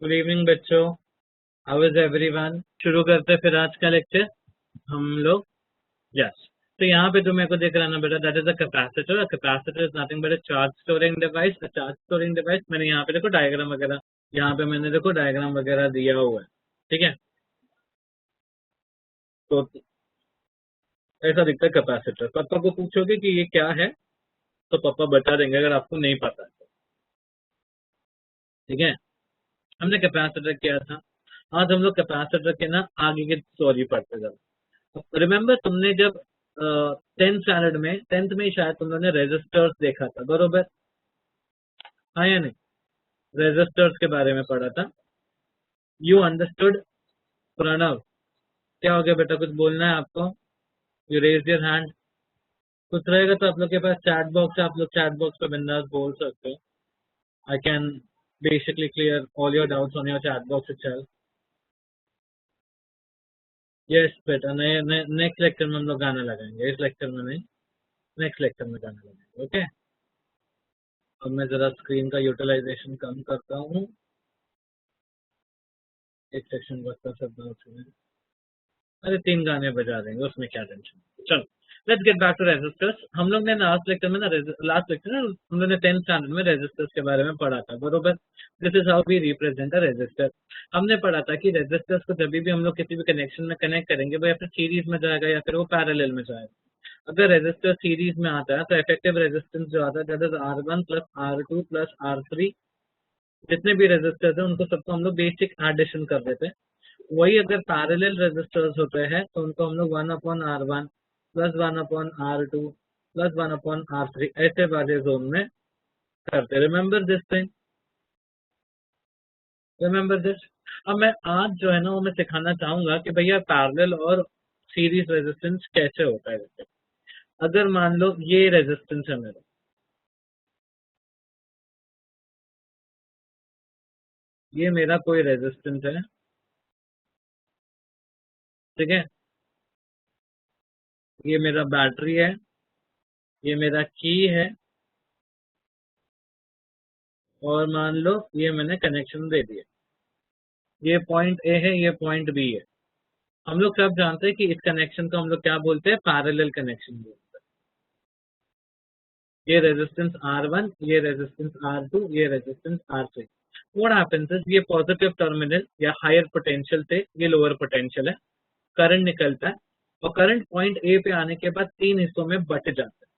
Good evening बच्चों। How is everyone? शुरू करते हैं फिर आज का लेक्चर हम लोग। यस, तो यहाँ पे जो मेरे को दिख रहा है ना बेटा, that is a capacitor. Capacitor is nothing but a charge storing device. Charge storing device मैंने यहाँ पे देखो डायग्राम वगैरह, यहाँ पे मैंने देखो डायग्राम वगैरह दिया हुआ है। ठीक है, तो ऐसा दिखता है कैपेसिटर। पापा को पूछोगे कि ये क्या है तो पापा बता देंगे अगर आपको नहीं पता है तो। ठीक है, हमने कैपेसिटर किया था। आज हम लोग कैपेसिटर के ना आगे की स्टोरी पढ़ते जाओ। रिमेम्बर तुमने जब 10th स्टैंडर्ड में, 10th में ही शायद तुम लोगों ने रेजिस्टर्स देखा था, बरोबर? हाँ या नहीं? रेजिस्टर्स के बारे में पढ़ा था। You understood? प्रणव, क्या हो गया बेटा, कुछ बोलना है आपको? You raise your hand. कुछ रहेगा तो आप लोग के पास चैट बॉक्स है, आप लोग चैट बॉक्स पे बिंदास बोल सकते हो। I can basically clear all your doubts on your chat box itself. Yes बेटा, नए नेक्स्ट लेक्चर में हम लोग गाना लगाएंगे, इस लेक्चर में नहीं, नेक्स्ट लेक्चर में गाना लगाएंगे। ओके, अब मैं जरा स्क्रीन का यूटिलाइजेशन कम करता हूँ। एक सेक्शन बचता सब उसमें। अरे 3 गाने बजा देंगे, उसमें क्या टेंशन। चलो, let's get back to resistors. हम लोग ने लास्ट लेक्चर में ना, लास्ट लेक्चर में हम लोग ने 10th स्टैंडर्ड में रेजिस्टर्स के बारे में पढ़ा था, बरोबर? This is how we represent a resistor. हमने पढ़ा था कि रेजिस्टर्स को जब भी हम लोग किसी भी कनेक्शन में कनेक्ट करेंगे वो या फिर सीरीज में जाएगा या फिर वो पैरेलल में जाएगा। अगर रेजिस्टर सीरीज में आता है तो इफेक्टिव रेजिस्टेंस जो आता है that is R1 plus R2 plus R3। जितने भी रेजिस्टर्स हैं उनको सबको हम लोग बेसिक एडिशन कर देते हैं। वही अगर पैरेलल रेजिस्टर्स होते हैं तो उनको हम लोग 1/R1 plus 1/R2 plus 1/R3 ऐसे वाले जोन में करते। Remember this thing, remember this. अब मैं आज जो है ना वो मैं सिखाना चाहूंगा कि भैया पैरेलल और सीरीज रेजिस्टेंस कैसे होता है। जैसे अगर मान लो ये रेजिस्टेंस है मेरा, ये मेरा कोई रेजिस्टेंस है, ठीक है, ये मेरा बैटरी है, ये मेरा की है, और मान लो ये मैंने कनेक्शन दे दिया। ये पॉइंट ए है, ये पॉइंट बी है। हम लोग सब जानते हैं कि इस कनेक्शन को हम लोग क्या बोलते हैं? पैरेलल कनेक्शन बोलते हैं। ये रेजिस्टेंस R1, ये रेजिस्टेंस R2, ये resistance R3। What happens is ये पॉजिटिव टर्मिनल या हायर पोटेंशियल से ये लोअर पोटेंशियल है, करंट निकलता है और करंट पॉइंट ए पे आने के बाद 3 हिस्सों में बट जाता है।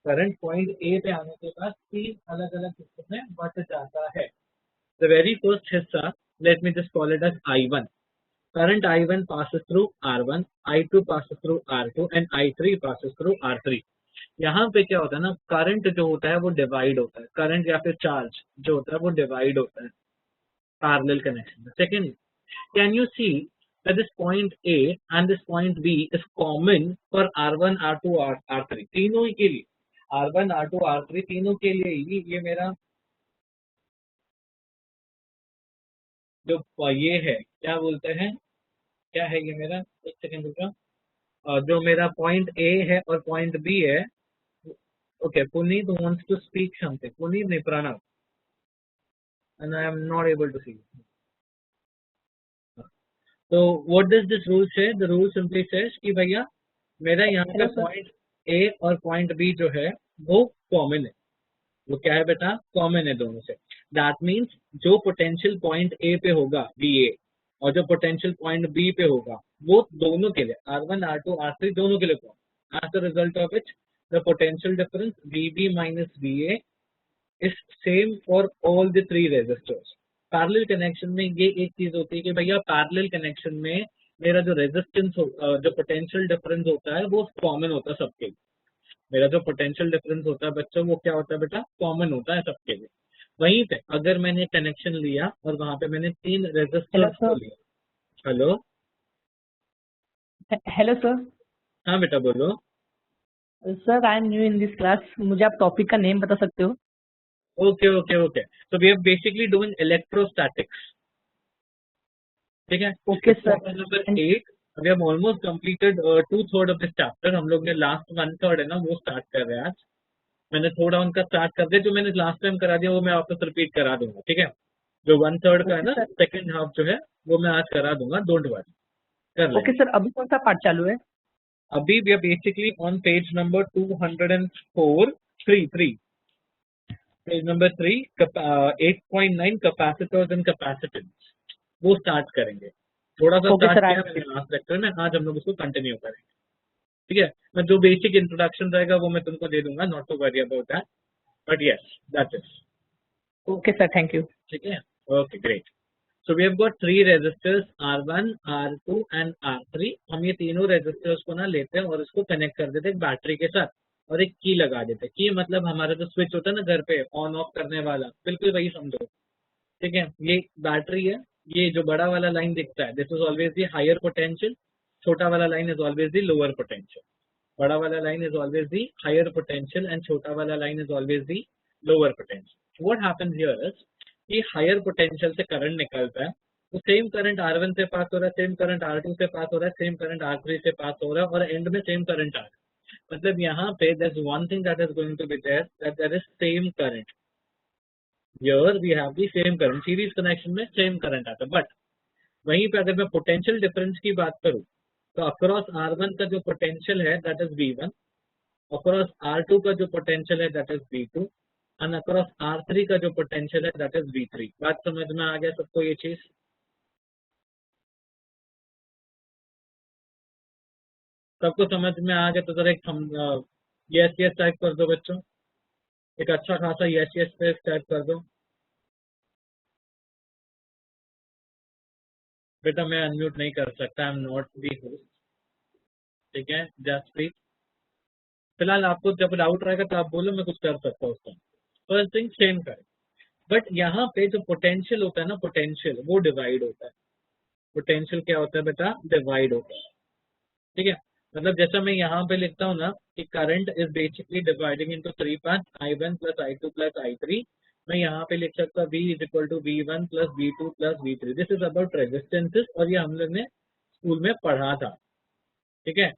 करंट पॉइंट ए पे आने के बाद 3 अलग अलग हिस्सों में बट जाता है। द वेरी फर्स्ट हिस्सा, let me just call it as I1. Current I1 passes through R1, I2 passes through R2 and I3 passes through R3। यहाँ पे क्या होता है ना, करंट जो होता है वो डिवाइड होता है, करंट या फिर चार्ज जो होता है वो डिवाइड होता है पैरेलल कनेक्शन में। Second, can you see that this point A and this point B is common for R1, R2, R3 तीनों ही के लिए। R1, R2, R3 तीनों के लिए ही ये मेरा जो ये है क्या बोलते हैं, क्या है ये मेरा, एक सेकंड रुको। जो मेरा पॉइंट ए है और पॉइंट बी है। Okay, Puneet wants to speak something. Puneet नहीं, Pranav, and I am not able to see. तो what does this rule say? The rule simply says कि भैया मेरा यहाँ पे पॉइंट ए और पॉइंट बी जो है वो कॉमन है। वो क्या है बेटा? कॉमन है दोनों से। दैट मीन्स जो पोटेंशियल पॉइंट ए पे होगा बी ए, और जो पोटेंशियल पॉइंट बी पे होगा वो दोनों के लिए R1, R2, R3 दोनों के लिए common. As the result of which the potential difference VB minus VA is same for all the 3 resistors. Parallel connection में ये एक चीज होती है कि भैया पैरेलल कनेक्शन में मेरा जो रेजिस्टेंस जो पोटेंशियल डिफरेंस होता है वो कॉमन होता है सबके लिए। मेरा जो पोटेंशियल डिफरेंस होता है बच्चों वो क्या होता है बेटा? कॉमन होता है सबके लिए। वहीं पे अगर मैंने कनेक्शन लिया और वहां पे मैंने 3 रेजिस्टर्स को लिया। Hello, hello sir. हाँ बेटा बोलो। Sir I am new in this class, मुझे आप टॉपिक का नेम बता सकते हो? Okay okay okay, so we are basically doing electrostatics. ठीक है, okay sir. Number 8। We have almost completed 2/3 of this chapter. हम लोग ने लास्ट 1/3 है ना वो स्टार्ट कर रहे हैं आज। मैंने थोड़ा उनका स्टार्ट कर दिया, जो मैंने लास्ट टाइम करा दिया वो मैं वापस रिपीट करा दूंगा। ठीक है, जो 1/3 का है ना, ओके सर। सेकंड हाफ जो है वो मैं आज करा दूंगा, डोंट वरी, कर ओके लेंगे। सर, अभी कौन सा पार्ट चालू है? अभी we are basically on page number 204, 3 page number 3, 8.9 capacitors and capacitance, वो स्टार्ट करेंगे। थोड़ा सा ओके स्टार्ट सर, आई किया मैंने लास्ट लेक्चर में, आज हम लोग उसको कंटिन्यू करेंगे। ठीक है, मैं जो बेसिक इंट्रोडक्शन रहेगा वो मैं तुमको दे दूंगा, not to worry about that, but yes that is. Okay sir, thank you. ठीक है, okay great. So we have got 3 resistors R1, R2 and R3। हम ये तीनों रेजिस्टर्स को ना लेते हैं और इसको कनेक्ट कर देते हैं बैटरी के साथ, और एक की लगा देते हैं। की मतलब हमारा जो स्विच होता है ना घर पे ऑन ऑफ करने वाला, बिल्कुल वही समझो। ठीक है, ये बैटरी है, ये जो बड़ा वाला लाइन दिखता है, this is always the higher potential, छोटा वाला line is always the lower potential. बड़ा वाला line is always the higher potential and छोटा वाला line is always the lower potential. What happens here is कि higher potential से current निकलता है, तो सेम करंट R1 से पास हो रहा है, सेम करंट R2 से पास हो रहा है, सेम करंट R3 से पास हो रहा है, और एंड में सेम करंट आ रहा है। मतलब यहाँ पे there's one thing that is going to be there, that there is same current. Here we have the same current, series connection में same current आता है। बट वहीं पे अगर मैं पोटेंशियल डिफरेंस की बात करूँ, तो अक्रॉस R1 का जो पोटेंशियल है that is V1, across R2 का जो पोटेंशियल है that is V2, and across R3 का जो पोटेंशियल है दैट इज V3। बात समझ में आ गया सबको ये चीज? सबको समझ में आ गया तो जरा एक यस यस टाइप कर दो बच्चों, एक अच्छा खासा यस यस पे टाइप कर दो। बेटा मैं अनम्यूट नहीं कर सकता, आई एम नॉट दी होस्ट। ठीक है, जस्ट प्लीज, फिलहाल आपको जब डाउट रहेगा तो आप बोलो, मैं कुछ कर सकता हूँ उसका। फर्स्ट थिंग सेम करें, बट यहाँ पे जो पोटेंशियल होता है ना, पोटेंशियल वो डिवाइड होता है। पोटेंशियल क्या होता है बेटा? डिवाइड होता है। ठीक है, मतलब जैसा मैं यहाँ पे लिखता हूँ ना कि current is basically dividing into 3 parts, I1 plus I2 plus I3। मैं यहाँ पे लिख सकता हूँ V is equal to V1 plus V2 plus V3। This is about resistances, और ये हम लोग ने स्कूल में पढ़ा था। ठीक है,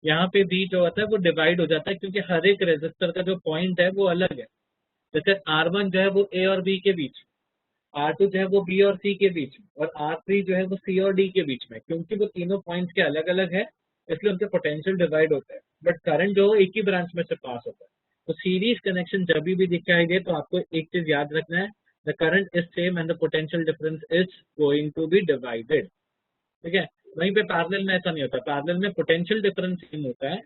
यहाँ पे V जो होता है वो डिवाइड हो जाता है, क्योंकि हर एक रेजिस्टर का जो पॉइंट है वो अलग है। जैसे R1 जो है वो A और B के बीच, R2 जो है वो B और C के बीच में, और R3 जो है वो C और D के बीच में। क्योंकि वो तीनों पॉइंट्स के अलग अलग है, इसलिए उनके पोटेंशियल डिवाइड होते हैं, बट करंट जो है एक ही ब्रांच में से पास होता है। तो सीरीज कनेक्शन जब भी दिखाई दे तो आपको एक चीज याद रखना है, the current is same and the potential difference is going to be divided. ठीक है, वहीं पे पैरेलल में ऐसा नहीं होता, पैरेलल में पोटेंशियल डिफरेंस सेम होता है,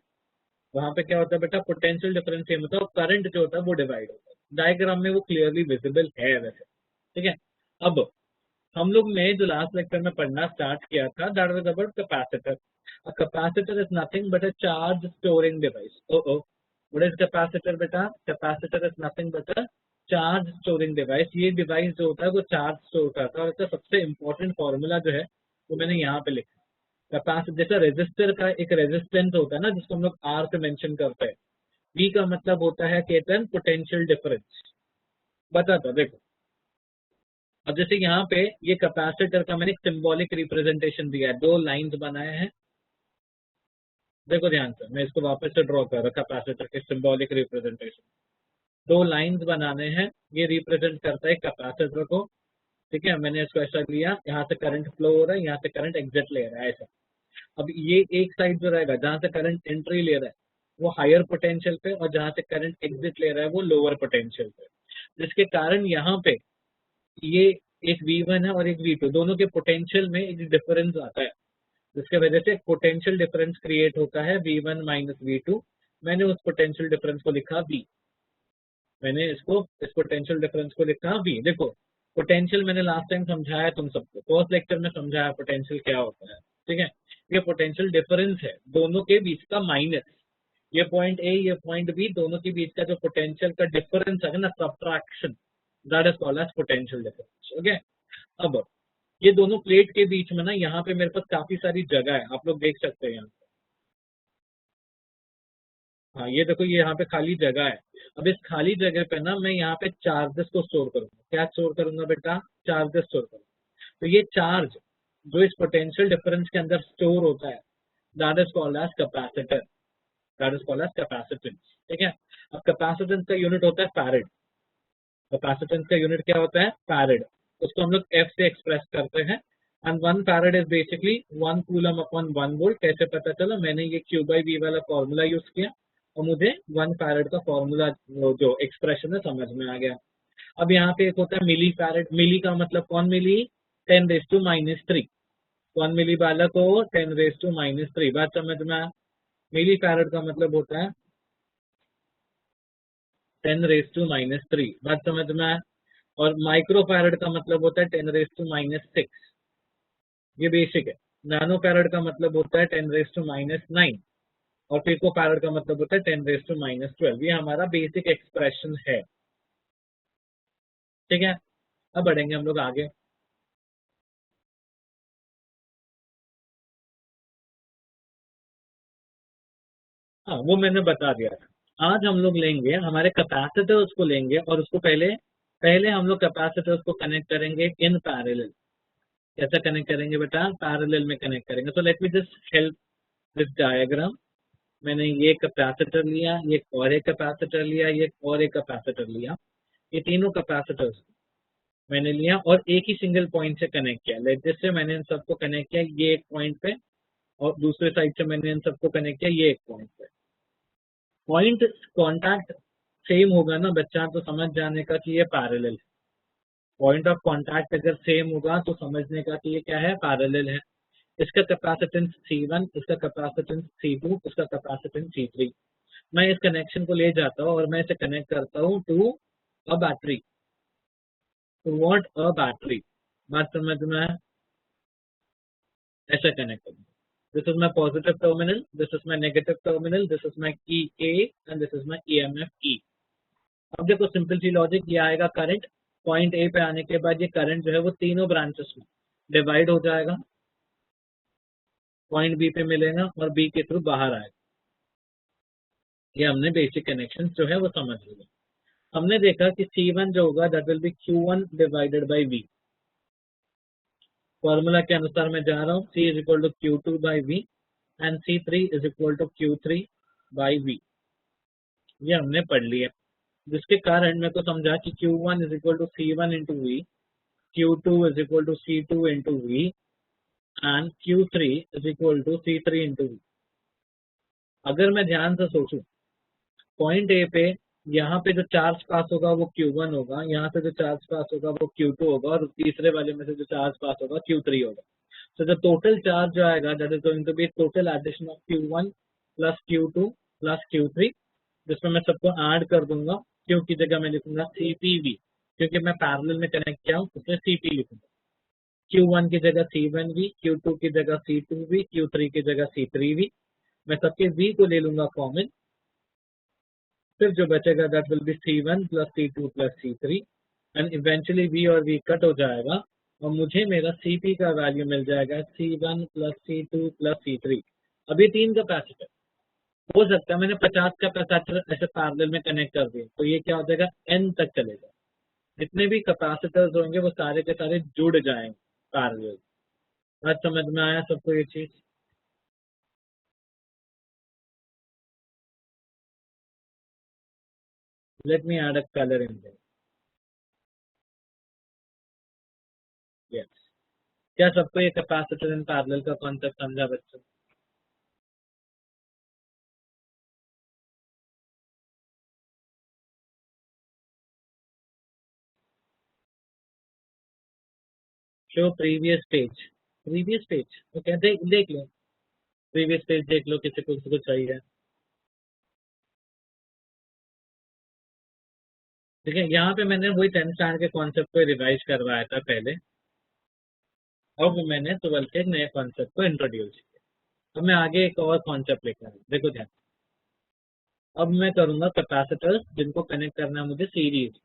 वहां पे क्या होता है बेटा? पोटेंशियल डिफरेंस सेम होता है, और करंट जो होता है वो डिवाइड होता है। डायग्राम में वो क्लियरली विजिबल है वैसे। ठीक है, अब हम लोग ने जो लास्ट लेक्चर में पढ़ना स्टार्ट किया था that was about capacitor. A capacitor is nothing but a charge storing device. Oh what is capacitor बेटा? Capacitor is nothing but a charge storing device. ये डिवाइस जो होता है वो चार्ज स्टोर करता है, और इसका सबसे इंपॉर्टेंट फॉर्मूला जो है वो मैंने यहाँ पे लिखा। कैपेसिटर जैसा रेजिस्टर का एक रेजिस्टेंस होता है ना, जिसको हम लोग आर से मेंशन करते हैं। वी का मतलब होता है केतन पोटेंशियल डिफरेंस। बताता देखो, अब जैसे यहाँ पे ये कैपेसिटर का मैंने एक सिंबॉलिक रिप्रेजेंटेशन दिया है, दो लाइंस बनाए हैं। देखो ध्यान से, मैं इसको वापस से ड्रॉ कर रहा हूँ, कैपेसिटर के सिंबॉलिक रिप्रेजेंटेशन। दो लाइंस बनाने हैं, ये रिप्रेजेंट करता है कैपेसिटर को। ठीक है, मैंने इसको ऐसा लिया, यहाँ से करंट फ्लो हो रहा है, यहाँ से करंट एग्जिट ले रहा है, ऐसा। अब ये एक साइड जो रहेगा जहाँ से करंट एंट्री ले रहा है वो हायर पोटेंशियल पे, और जहाँ से करंट एग्जिट ले रहा है वो लोअर पोटेंशियल पे, जिसके कारण यहाँ पे ये एक V1 है और एक V2, दोनों के पोटेंशियल में एक डिफरेंस आता है, जिसके वजह से पोटेंशियल डिफरेंस क्रिएट होता है V1 माइनस V2। मैंने उस पोटेंशियल डिफरेंस को लिखा V। मैंने इस पोटेंशियल डिफरेंस को लिखा V। देखो, पोटेंशियल मैंने लास्ट टाइम समझाया तुम सबको, फर्स्ट लेक्चर में समझाया पोटेंशियल क्या होता है। ठीक है, ये पोटेंशियल डिफरेंस है दोनों के बीच का माइनस। ये पॉइंट ए, ये पॉइंट बी, दोनों के बीच का जो पोटेंशियल का डिफरेंस है ना, subtraction, that is called as potential difference. Okay, अब ये दोनों प्लेट के बीच में ना, यहाँ पे मेरे पास काफी सारी जगह है, आप लोग देख सकते हैं यहाँ पे। हाँ ये देखो, ये यहाँ पे खाली जगह है। अब इस खाली जगह पे ना मैं यहाँ पे चार्जेस को स्टोर करूंगा। क्या स्टोर करूंगा बेटा? चार्जेस स्टोर करूंगा। तो ये चार्ज जो इस पोटेंशियल डिफरेंस के अंदर स्टोर होता है that is called as capacitor, that is called as capacitance. ठीक है, अब कैपेसिटेंस का यूनिट होता है फैरेड। कैपेसिटेंस का यूनिट क्या होता है? फैरेड। उसको हम लोग F से एक्सप्रेस करते हैं। And 1 farad is basically 1 coulomb upon 1 volt. कैसे पता चला? मैंने ये Q by V वाला फॉर्मूला यूज किया और मुझे 1 फैराड का फॉर्मूला जो एक्सप्रेशन है समझ में आ गया। अब यहाँ पे एक होता है मिली फैराड। मिली का मतलब कौन मिली? 10⁻³ 1 मिली वाला को 10⁻³ बात समझ में आया? मिली फैराड का मतलब होता है 10⁻³ बात समझ में आया? और माइक्रो फैराड का मतलब होता है 10⁻⁻⁶। ये बेसिक है। नैनो फैराड का मतलब होता है 10⁻⁹ और पिको फैराड का मतलब होता है 10⁻12। ये हमारा बेसिक एक्सप्रेशन है। ठीक है, अब बढ़ेंगे हम लोग आगे। हाँ, वो मैंने बता दिया था। आज हम लोग लेंगे हमारे कैपेसिटर्स को लेंगे और उसको पहले पहले हम लोग कैपेसिटर्स को कनेक्ट करेंगे इन पैरेलल। कैसे कनेक्ट करेंगे बेटा? पैरेलल में कनेक्ट करेंगे। तो let me just help this diagram. मैंने ये कैपेसिटर लिया, ये और एक कैपेसिटर लिया, ये और एक कैपेसिटर लिया। ये तीनों कैपेसिटर्स मैंने लिया और एक ही सिंगल पॉइंट से कनेक्ट किया। लेट जैसे मैंने इन सबको कनेक्ट किया ये एक पॉइंट पे और दूसरे साइड से मैंने इन सबको कनेक्ट किया ये एक पॉइंट पे। पॉइंट कांटेक्ट सेम होगा ना बच्चा, तो समझ जाने का कि ये पैरेलल है। पॉइंट ऑफ कांटेक्ट अगर सेम होगा तो समझने का कि ये क्या है? पैरेलल है। इसका कैपेसिटेंस C1, इसका कैपेसिटेंस C2, इसका कैपेसिटेंस C3। मैं इस कनेक्शन को ले जाता हूँ और मैं इसे कनेक्ट करता हूँ to a battery, to what? A battery. बात समझ में आया? ऐसा कनेक्ट करूंगा। This is my positive terminal, this is my negative terminal, this is my key A and this is my EMF E। अब देखो सिंपल सी लॉजिक, ये आएगा करंट पॉइंट ए पे आने के बाद ये करंट जो है वो तीनों ब्रांचेस में डिवाइड हो जाएगा, पॉइंट बी पे मिलेगा और बी के थ्रू बाहर आएगा। ये हमने बेसिक कनेक्शन जो है वो समझ लिया। हमने देखा कि C1 जो होगा that will be Q1 divided by V। Formula के अनुसार मैं जा रहा हूँ, C is equal to Q2 by V and C3 is equal to Q3 by V। ये हमने पढ़ लिया, जिसके कारण मेरे को समझा कि Q1 is equal to C1 into V, Q2 is equal to C2 into V and Q3 is equal to C3 into V। अगर मैं ध्यान से सोचूं, पॉइंट ए पे यहाँ पे जो चार्ज पास होगा वो Q1 होगा, यहाँ से जो चार्ज पास होगा वो Q2 होगा और तीसरे वाले में से जो चार्ज पास होगा Q3 होगा। तो द टोटल चार्ज जो आएगा that is going to be total addition of Q1 plus Q2 plus Q3, जिसमें मैं सबको ऐड कर दूंगा। Q की जगह मैं लिखूंगा CPV, क्योंकि मैं पैरेलल में कनेक्ट किया हूँ उसमें CP लिखूंगा। Q1 की जगह C1V, Q2 की जगह C2V, Q3 की जगह C3V। मैं सबके V को ले लूंगा कॉमन, फिर जो बचेगा that will B C1 plus C2 plus C3 and eventually V और V कट हो जाएगा और मुझे मेरा CP का वैल्यू मिल जाएगा C1 plus C2 plus C3। अभी तीन कैपेसिटर हो सकता है मैंने 50 कैपेसिटर ऐसे पैरेलल में कनेक्ट कर दिए, तो ये क्या हो जाएगा? N तक चलेगा। जितने भी कैपेसिटर्स होंगे वो सारे के सारे जुड़ जाएंगे पैरेलल। बात समझ में आया सबको ये चीज? Let me add a colour in their. Yes, क्या सबको ये कैपेसिटर इन पैरेलल का कॉन्सेप्ट समझा बच्चों? Show previous page, previous page okay, देख लो प्रीवियस पेज, देख लो किसी को चाहिए। ठीक है, यहाँ पे मैंने वही 10th स्टैंडर्ड के कॉन्सेप्ट को रिवाइज करवाया था पहले, अब मैंने 12th के एक नए कॉन्सेप्ट को इंट्रोड्यूस किया। अब मैं आगे एक और कॉन्सेप्ट लेकर आऊँ, देखो ध्यान। अब मैं करूंगा कैपेसिटर्स जिनको कनेक्ट करना है मुझे series.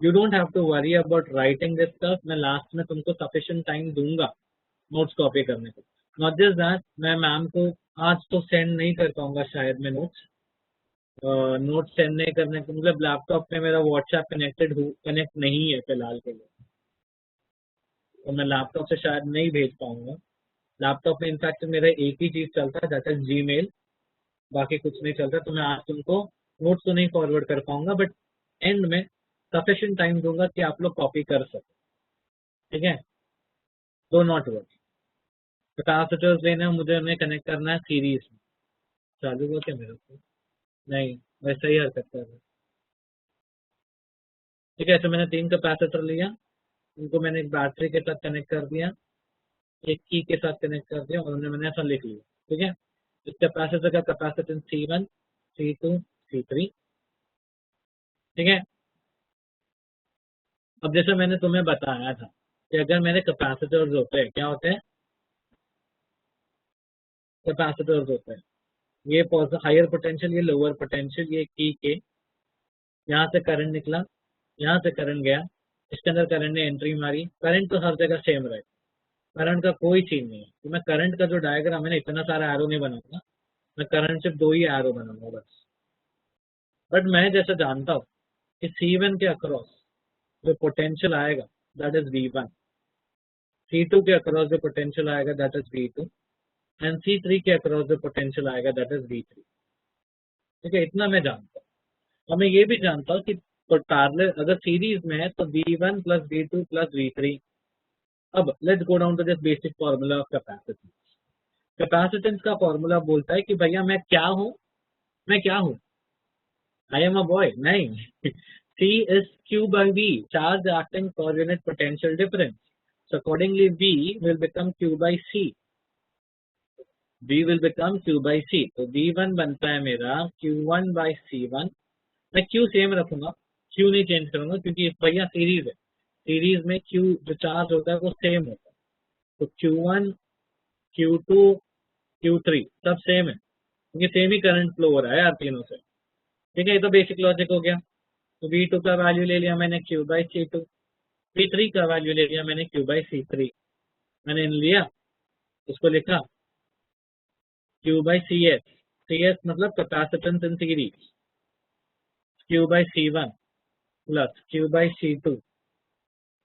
You don't have to worry about writing this stuff, मैं लास्ट में तुमको सफिशिएंट टाइम दूंगा नोट्स कॉपी करने को। नॉट जस्ट दैट, मैं मैम को आज तो सेंड नहीं कर पाऊंगा शायद मैं नोट्स, नोट्स सेंड नहीं करने को मतलब लैपटॉप पे मेरा व्हाट्सएप कनेक्ट नहीं है फिलहाल के लिए, तो मैं लैपटॉप से शायद नहीं भेज पाऊंगा। लैपटॉप में इनफैक्ट मेरा एक ही चीज चलता है दैट इज जीमेल, बाकी कुछ नहीं चलता। तो मैं आज तुमको नोट्स तो नहीं फॉरवर्ड कर पाऊंगा, बट एंड में सफिशिएंट टाइम दूंगा कि आप लोग कॉपी कर सको, ठीक है। Do not worry. कैपेसिटर्स लेने हैं, मुझे उन्हें कनेक्ट करना है सीरीज में। चालू हुआ क्या मेरे को? नहीं, वैसे ही हरकत कर रहा है। ठीक है, तो मैंने 3 कैपेसिटर लिया, उनको मैंने एक बैटरी के साथ कनेक्ट कर दिया, एक की के साथ कनेक्ट कर दिया, और उन्हें मैंने ऐसा लिख लिया, ठीक है। इस कैपेसिटर का कैपेसिटेंस C1, C2, C3, ठीक है। अब जैसे मैंने तुम्हें बताया था कि अगर मेरे कैपेसिटर्स होते हैं, क्या होते हैं? कैपेसिटर्स होते हैं, ये हायर पोटेंशियल, ये लोअर पोटेंशियल, ये की के, यहाँ से करंट निकला, यहाँ से करंट गया, इसके अंदर करंट ने एंट्री मारी। करंट तो हर जगह सेम रहे, करंट का कोई सीन नहीं है। तो मैं करंट का जो डायग्राम है ना, इतना सारा एरो नहीं बनाऊंगा, मैं करंट सिर्फ 2 ही एरो बनाऊंगा बस। बट मैं जैसे जानता हूँ कि C1 के अक्रॉस जो पोटेंशियल आएगा दैट इज V1, C2 के अक्रॉस जो पोटेंशियल आएगा that is V2, and C3 के अक्रॉस जो पोटेंशियल आएगा दैट इज V3। ठीक है, इतना मैं जानता हूँ। और मैं ये भी जानता हूँ कि पैरेलल अगर सीरीज में है तो V1 plus V2 plus V3। अब let's go down to this basic formula of capacitance. Capacitance का फॉर्मूला बोलता है कि भैया मैं क्या हूँ? मैं क्या हूँ? I am a boy? नहीं। C is Q by V, charge acting per unit potential difference. So accordingly, V will become Q by C. V will become Q by C. तो V1 बनता है मेरा Q1 by C1। मैं Q same रखूंगा, Q नहीं change करूंगा, क्योंकि भैया सीरीज है, सीरीज में Q जो चार्ज होता है वो सेम होता है। तो Q1, Q2, Q3 सब सेम है, क्योंकि सेम ही करंट फ्लो हो रहा है यार तीनों से। ठीक है, ये तो बेसिक लॉजिक हो गया। तो V2 का वैल्यू ले लिया मैंने Q by C2, V3 का वैल्यू ले लिया मैंने Q by C3। मैंने इन लिया, इसको लिखा Q by CS। CS मतलब capacitance in series, Q by C1 plus Q by C2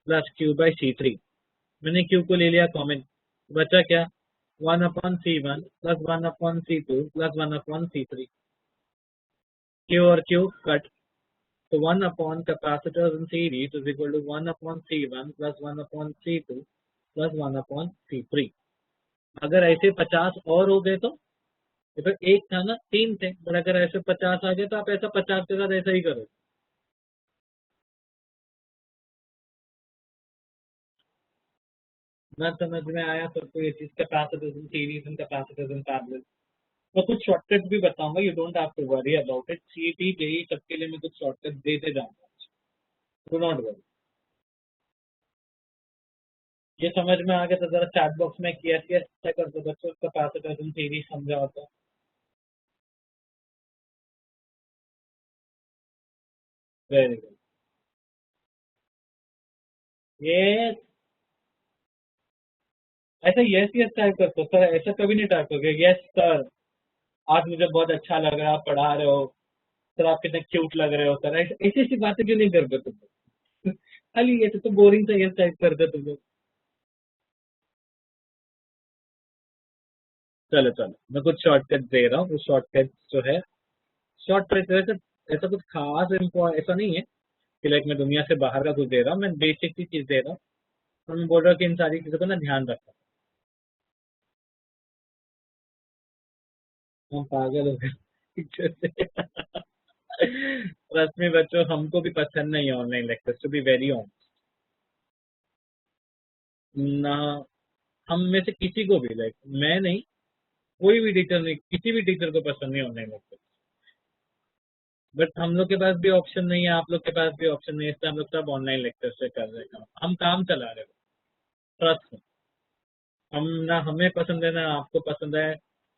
plus Q by C3। मैंने Q को ले लिया कॉमन, बचा क्या? 1/C1 plus 1/C2 plus 1/C3। Q और Q कट, तो 1 capacitor in series is equal to 1/C1 plus 1/C2 plus 1/C3। अगर ऐसे 50 और हो गए तो ये तो एक था ना, 3 थे, पर अगर ऐसे 50 आ गए तो आप ऐसा 50 के साथ ऐसा ही करो। ना समझ में आया सबको ये चीज? Capacitors in series and capacitors in parallel. मैं कुछ शॉर्टकट भी बताऊंगा, you don't have to worry about it. CET JEE सबके लिए मैं कुछ शॉर्टकट देते जाऊंगा, डू नॉट वरी। ये समझ में आ गया तो जरा चैट बॉक्स में यस यस कर दो बच्चों, कैपेसिटर्स इन सीरीज समझा तो। Very good. ये ऐसा यस यस टाइप कर दो सर, ऐसा कभी नहीं टाइप करोगे यस सर आज मुझे बहुत अच्छा लग रहा है, आप पढ़ा रहे हो सर, आप कितने क्यूट लग रहे हो सर, ऐसी ऐसी बातें क्यों नहीं करते तुम लोग? खाली ऐसे तो बोरिंग सा यस टाइप करते तुम लोग। चलो चलो, मैं कुछ शॉर्टकट दे रहा हूँ, उस शॉर्टकट जो है शॉर्टकट ऐसा ऐसा कुछ खास ऐसा नहीं है कि लाइक मैं दुनिया से बाहर का कुछ दे रहा हूँ, मैं बेसिक सी चीज दे रहा हूँ। और मैं बोल रहा हूँ कि इन सारी चीजों को ना ध्यान रखना। हम पागल हो गए picture से। ट्रस्ट में बच्चों, हमको भी पसंद नहीं है online lecture, to be very on ना। हम में से किसी को भी लाइक मैं नहीं, कोई भी टीचर नहीं, किसी भी टीचर को पसंद नहीं ऑनलाइन लेक्चर। बट हम लोग के पास भी ऑप्शन नहीं है, आप लोग के पास भी ऑप्शन नहीं है, इसलिए हम लोग सब ऑनलाइन लेक्चर से कर रहे हैं, हम काम चला रहे हैं। ट्रस्ट, हम ना हमें पसंद है ना आपको पसंद है,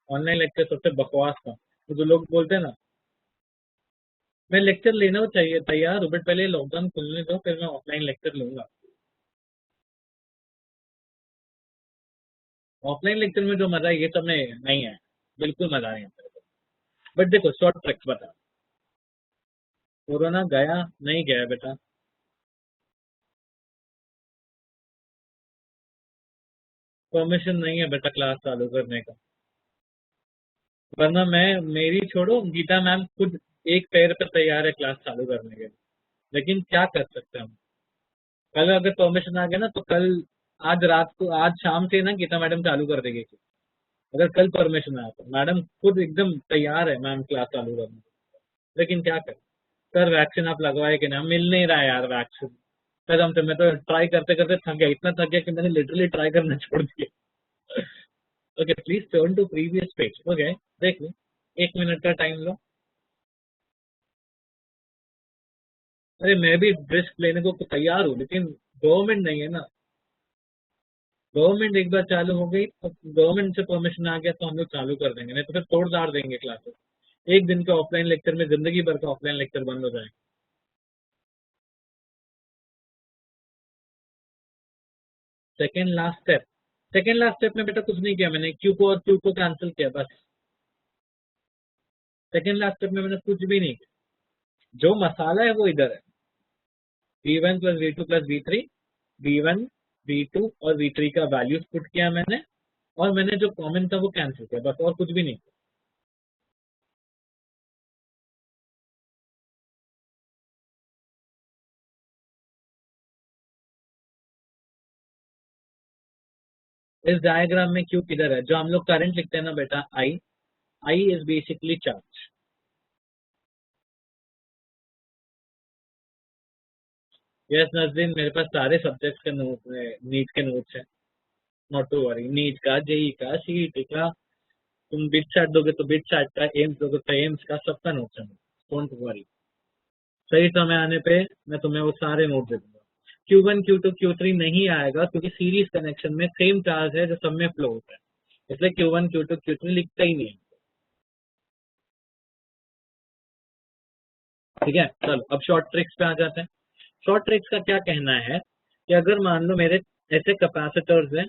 ऑनलाइन लेक्चर सबसे बकवास था। तो जो लोग बोलते हैं ना मैं लेक्चर लेना चाहिए तैयार हूँ, बट पहले लॉकडाउन खुलने दो फिर मैं ऑफलाइन लेक्चर लूंगा। ऑफलाइन लेक्चर में जो मजा है ये सब में नहीं है, बिल्कुल मजा नहीं आता। बट देखो शॉर्ट ट्रिक्स बता, कोरोना गया नहीं गया बेटा? परमिशन नहीं है बेटा क्लास चालू करने का, वरना मैं मेरी छोड़ो, गीता मैम खुद एक पैर पे तैयार है क्लास चालू करने के लिए। लेकिन क्या कर सकते हैं हम? कल अगर परमिशन आ गया ना तो कल, आज रात को, आज शाम से ना गीता मैडम चालू कर देगी। अगर कल परमिशन आया तो मैडम खुद एकदम तैयार है मैम क्लास चालू करने को। लेकिन क्या करें सर, वैक्सीन आप लगवाए कि ना, मिल नहीं रहा है यार वैक्सीन। कसम से मैं तो ट्राई करते करते थक गया, इतना थक गया कि मैंने लिटरली ट्राई करना छोड़ दिया। Okay please turn to previous page. Okay देख लो, 1 मिनट का टाइम लो। अरे मैं भी रिस्क लेने को तैयार हूँ, लेकिन गवर्नमेंट नहीं है ना। गवर्नमेंट एक बार चालू हो गई तो गवर्नमेंट से परमिशन आ गया तो हम लोग चालू कर देंगे, नहीं तो फिर तोड़ दाड़ देंगे क्लासेस। एक दिन के ऑफलाइन लेक्चर में जिंदगी भर का ऑफलाइन लेक्चर बंद हो जाएगा। Second last step, second last step में बेटा कुछ नहीं किया मैंने, क्यू को और क्यू को कैंसिल किया बस। सेकेंड लास्ट स्टेप में मैंने कुछ भी नहीं किया, जो मसाला है वो इधर है। v1 plus v2 plus v3, v1 v2 और v3 का वैल्यूज पुट किया मैंने, और मैंने जो कॉमन था वो कैंसिल किया बस, और कुछ भी नहीं। इस डायग्राम में क्यू किधर है? जो हम लोग करंट लिखते हैं ना बेटा, आई, I is basically charge. Yes नजदीन, मेरे पास सारे सब्जेक्ट्स के नोट, नीट के नोट्स हैं। नॉट टू वरी, नीट का, जेई का, सीईटी का, तुम बिट चार्ट दोगे तो बिट चार्ट का, एम्स दोगे तो एम्स का, सबका नोट्स है। डोंट वरी, सही समय आने पे मैं तुम्हें वो सारे नोट दे दूंगा। Q1 Q2 Q3 नहीं आएगा क्योंकि सीरीज कनेक्शन में सेम चार्ज है जो सब में फ्लो होता है, इसलिए Q1 Q2 Q3 लिखता ही नहीं है। ठीक है, चलो अब शॉर्ट ट्रिक्स पे आ जाते हैं। शॉर्ट ट्रिक्स का क्या कहना है कि अगर मान लो मेरे ऐसे कैपेसिटर्स हैं,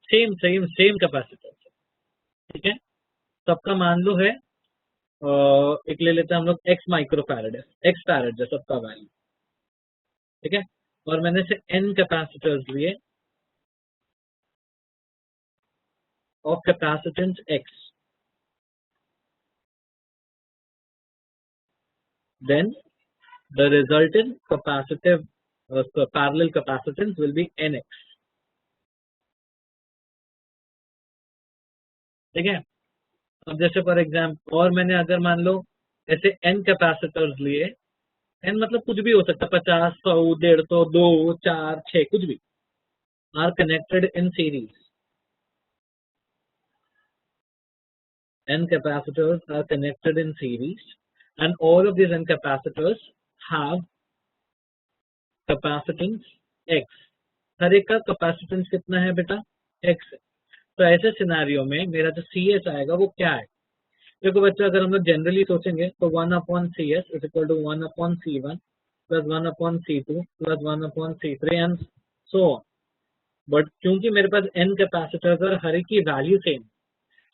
सेम सेम सेम कैपेसिटर्स है, ठीक है, सबका मान लो है, एक ले लेते हैं हम लोग एक्स माइक्रो फैराड है, एक्स फैराड है सबका वैल्यू, ठीक है, और मैंने से एन कैपेसिटर्स लिए of capacitance x, then the resultant capacitive parallel capacitance will be nx। ठीक है, अब जैसे फॉर एग्जाम्पल, और मैंने अगर मान लो ऐसे n कैपेसिटर्स लिए, n मतलब कुछ भी हो सकता है, 50, 100, 150, 2, 4, 6, कुछ भी, are connected in series. N capacitors are connected in series and all of these N capacitors have capacitance X। हर एक का कैपेसिटेंस कितना है बेटा? X है। तो ऐसे सिनारियो में मेरा जो सी एस आएगा वो क्या है? देखो बच्चों, अगर हम लोग जनरली सोचेंगे तो 1/CS is equal to 1/C1 plus 1/C2 plus 1/C3 and so on. But क्योंकि मेरे पास n कैपेसिटर्स और हर एक की वैल्यू सेम,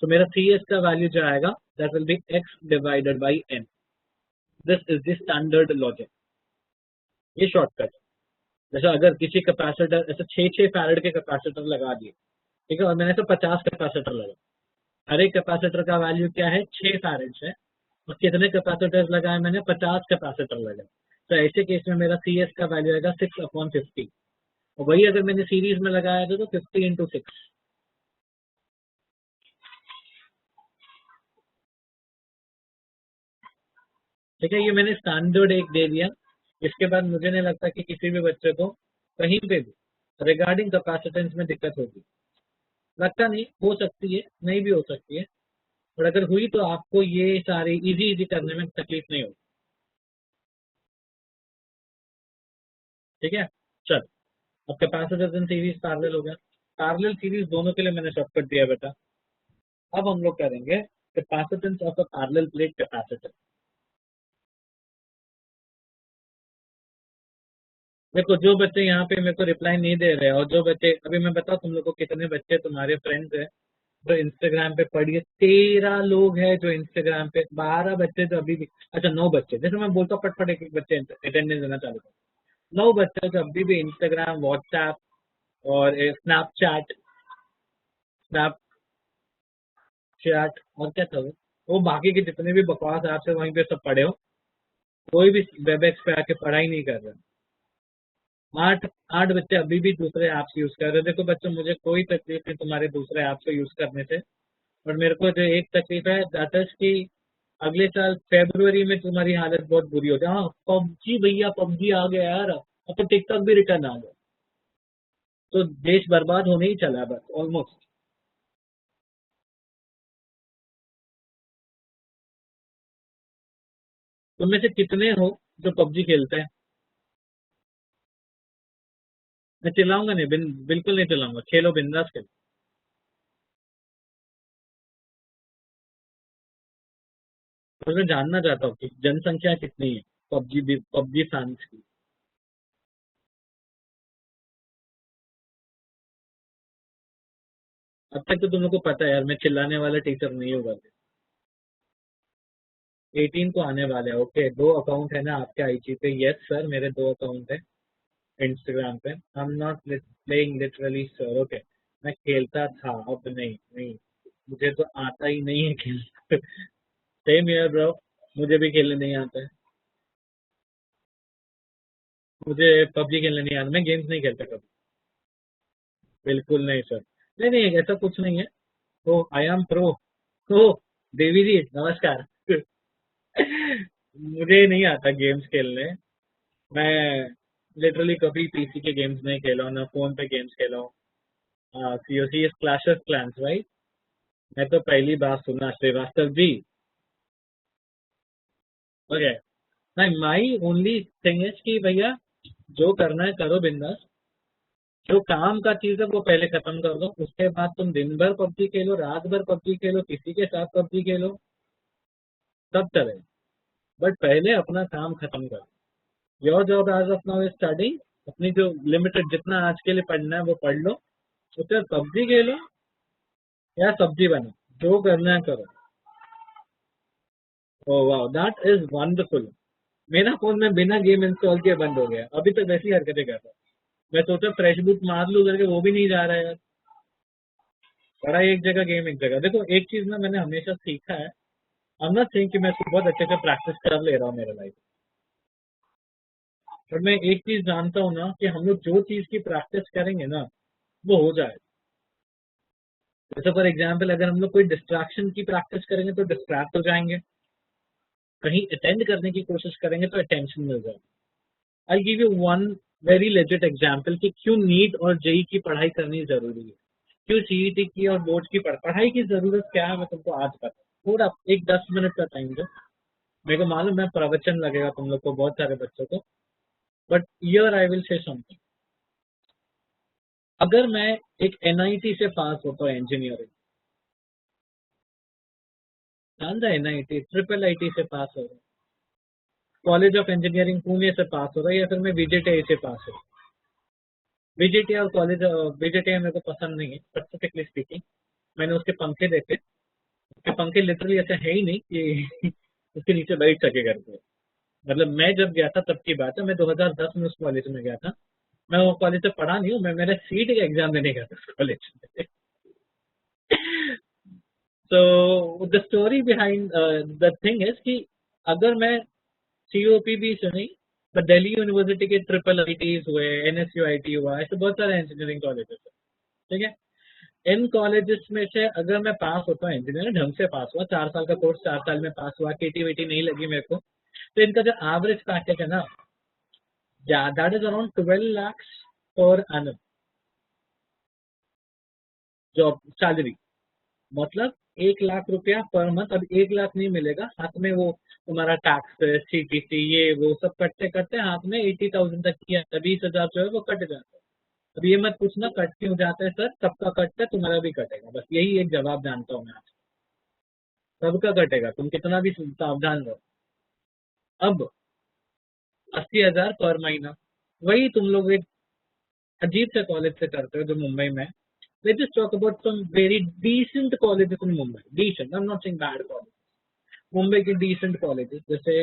तो मेरा सी एस का वैल्यू जो आएगा that will B x divided by n। This is the standard logic, ये शॉर्टकट। जैसे अगर किसी कैपेसिटर ऐसे 6 फैराड के कैपेसिटर लगा दिए, ठीक है, और मैंने तो 50 कैपेसिटर लगा, हर एक कैपेसिटर का वैल्यू क्या है? 6 फैराड है, और कितने कैपेसिटर्स लगाए मैंने? 50 कैपेसिटर लगाए। तो ऐसे केस में मेरा सी एस का वैल्यू आएगा 6/50, और वही अगर मैंने सीरीज में लगाया था तो 50 × 6। ठीक है, ये मैंने स्टैंडर्ड एक दे दिया। इसके बाद मुझे नहीं लगता कि किसी भी बच्चे को कहीं पे भी रिगार्डिंग कैपेसिटेंस में दिक्कत होगी, लगता नहीं, हो सकती है, नहीं भी हो सकती है, और अगर हुई तो आपको ये सारे इजी इजी करने में तकलीफ नहीं होगी। ठीक है, चल, अब कैपेसिटर इन सीरीज पैरेलल हो गया, पैरेलल सीरीज दोनों के लिए मैंने शॉर्टकट दिया बेटा। अब हम लोग करेंगे capacitance of a parallel plate capacitor. देखो जो बच्चे यहाँ पे मेरे को रिप्लाई नहीं दे रहे, और जो बच्चे अभी, मैं बताऊँ तुम लोग को कितने बच्चे तुम्हारे फ्रेंड्स हैं जो इंस्टाग्राम पे पढ़िए, 13 लोग हैं जो इंस्टाग्राम पे, 12 बच्चे जो अभी भी, अच्छा 9 बच्चे, जैसे मैं बोलता हूँ पटपट एक एक बच्चे अटेंडेंस देना चालू कर, 9 बच्चे जो अभी भी इंस्टाग्राम, व्हाट्सएप और स्नैपचैट, स्नैपचैट और क्या था वो बाकी के जितने भी बकवास ऐप्स है वहीं पे सब पढ़े हो। कोई भी वेबएक्स पे आके पढ़ाई नहीं कर रहा। आठ आठ बच्चे अभी भी दूसरे ऐप्स यूज कर रहे हैं। देखो बच्चों, मुझे कोई तकलीफ नहीं तुम्हारे दूसरे ऐप्स को यूज करने से, और मेरे को जो एक तकलीफ है दैट इज कि अगले साल फेब्रुवरी में तुम्हारी हालत बहुत बुरी हो जाए। हाँ पबजी भैया, पबजी आ गया यार, अब तो टिकटॉक भी रिटर्न आ गया, तो देश बर्बाद होने ही चला है बस ऑलमोस्ट। तुम में से कितने हो जो पबजी खेलते हैं? मैं चिल्लाऊंगा नहीं, बिल्कुल नहीं चिल्लाऊंगा, खेलो बिंदास खेलो। तो मैं जानना चाहता हूँ कि जनसंख्या कितनी है पबजी फैंस की। अब तक तो तुम लोग को पता है यार, मैं चिल्लाने वाला टीचर नहीं होगा। 18 को आने वाले हैं, ओके। दो अकाउंट है ना आपके आईजी पे? यस सर, मेरे दो अकाउंट है इंस्टाग्राम पे। आई am not playing literally sir, okay. मैं खेलता था, अब नहीं नहीं, मुझे तो आता ही नहीं है खेलना। सेम यार ब्रो, मुझे भी खेलने नहीं आता है। मुझे पबजी खेलने नहीं आता, मैं गेम्स नहीं खेलता कभी। बिल्कुल नहीं सर, नहीं नहीं ऐसा कुछ नहीं है। ओ आई एम प्रो। ओ देवी जी नमस्कार। मुझे नहीं आता गेम्स खेलने। मैं लिटरली कभी पीसी के गेम्स नहीं खेला हूँ, ना फोन पे गेम्स खेला हूँ। COC is clash of clans right? मैं तो पहली बार सुना श्रीवास्तव जी। ओके, नहीं माई ओनली थिंग इज कि भैया जो करना है करो बिंदास। जो काम का चीज है वो पहले खत्म कर दो, उसके बाद तुम दिन भर पबजी खेलो, रात भर पबजी खेलो, किसी के साथ पबजी खेलो, सब चले, बट पहले अपना काम खत्म करो। Your job as of now is study. अपनी जो लिमिटेड जितना आज के लिए पढ़ना है वो पढ़ लो, उसके बाद पबजी खेलो या सब्जी बनो, जो करना है करो। ओ वाह, दैट इज वंडरफुल। मेरा फोन में बिना गेम इंस्टॉल किए बंद हो गया, अभी तक वैसी हरकतें कर रहा हूँ। मैं सोचा फ्रेश बूट मार लूं करके, वो भी नहीं जा रहा है यार। बड़ा एक जगह गेम एक जगह। देखो एक चीज ना मैंने हमेशा सीखा है, आई एम नॉट सेइंग कि मैं इसको बहुत अच्छे से प्रैक्टिस कर ले रहा हूँ मेरे लाइफ, पर मैं एक चीज जानता हूँ ना कि हम लोग जो चीज की प्रैक्टिस करेंगे ना वो हो जाए। जैसे फॉर एग्जाम्पल अगर हम लोग कोई डिस्ट्रैक्शन की प्रैक्टिस करेंगे तो डिस्ट्रैक्ट हो जाएंगे, कहीं अटेंड करने की कोशिश करेंगे तो अटेंशन मिल जाएगी। I give you one very legit example कि क्यों नीट और जेई की पढ़ाई करनी जरूरी है, क्यों सीईटी की और बोर्ड की पढ़ाई की जरूरत क्या है, मैं तुमको आज बता। थोड़ा एक 10 मिनट का टाइम दो, मेरे को मालूम है प्रवचन लगेगा तुम लोग को, बहुत सारे बच्चों को, but year I will say something. अगर मैं एक एनआईटी से पास होता हूँ इंजीनियरिंग, जानता है एनआईटी ट्रिपल आईटी से पास हो रहा हूँ, कॉलेज ऑफ इंजीनियरिंग पुणे से पास हो रहा है, या फिर मैं विजेटीआई से पास हो। विजेटीआई और कॉलेज, विजेटीआई मेरे को पसंद नहीं है स्पेसिफिकली स्पीकिंग। मैंने उसके पंखे देखे, उसके पंखे लिटरली ऐसे है ही नहीं कि उसके नीचे बैठ सके करके। मतलब मैं जब गया था तब की बात है, मैं 2010 में उस कॉलेज में गया था। मैं वो कॉलेज से पढ़ा नहीं हूँ, मैं मेरे सीट का एग्जाम देने गया था उस कॉलेज में। तो the story behind the thing is कि अगर मैं सीओपी भी सुनी, बट दिल्ली यूनिवर्सिटी के ट्रिपल आईटीज हुए, एनएसयूआईटी हुआ, ऐसे बहुत सारे इंजीनियरिंग कॉलेजेस है, ठीक है। इन कॉलेजेस में से अगर मैं पास होता हूँ इंजीनियरिंग ढंग से पास हुआ, 4 साल का कोर्स 4 साल में पास हुआ, केटी वेटी नहीं लगी मेरे को, तो इनका जो एवरेज पैकेज है ना, that is around 12 lakhs per annum job salary. मतलब 1 लाख रुपया पर मंथ। अब 1 लाख नहीं मिलेगा हाथ में, वो तुम्हारा टैक्स सीटीसी ये वो सब कटते कटते हाथ में 80,000 तक की 20,000 जो है वो कट जाता है। अब ये मत पूछना कट क्यों जाता है सर, सबका कटता है, तुम्हारा भी कटेगा, बस यही एक जवाब जानता हूँ मैं आज। सबका कटेगा, तुम कितना भी सावधान रहो। अब 80,000 पर महीना, वही तुम लोग एक अजीब से कॉलेज से करते हो जो मुंबई में। Let's just talk about some very decent colleges in Mumbai, decent, I am not saying bad college. Mumbai के डिसेंट कॉलेजेस जैसे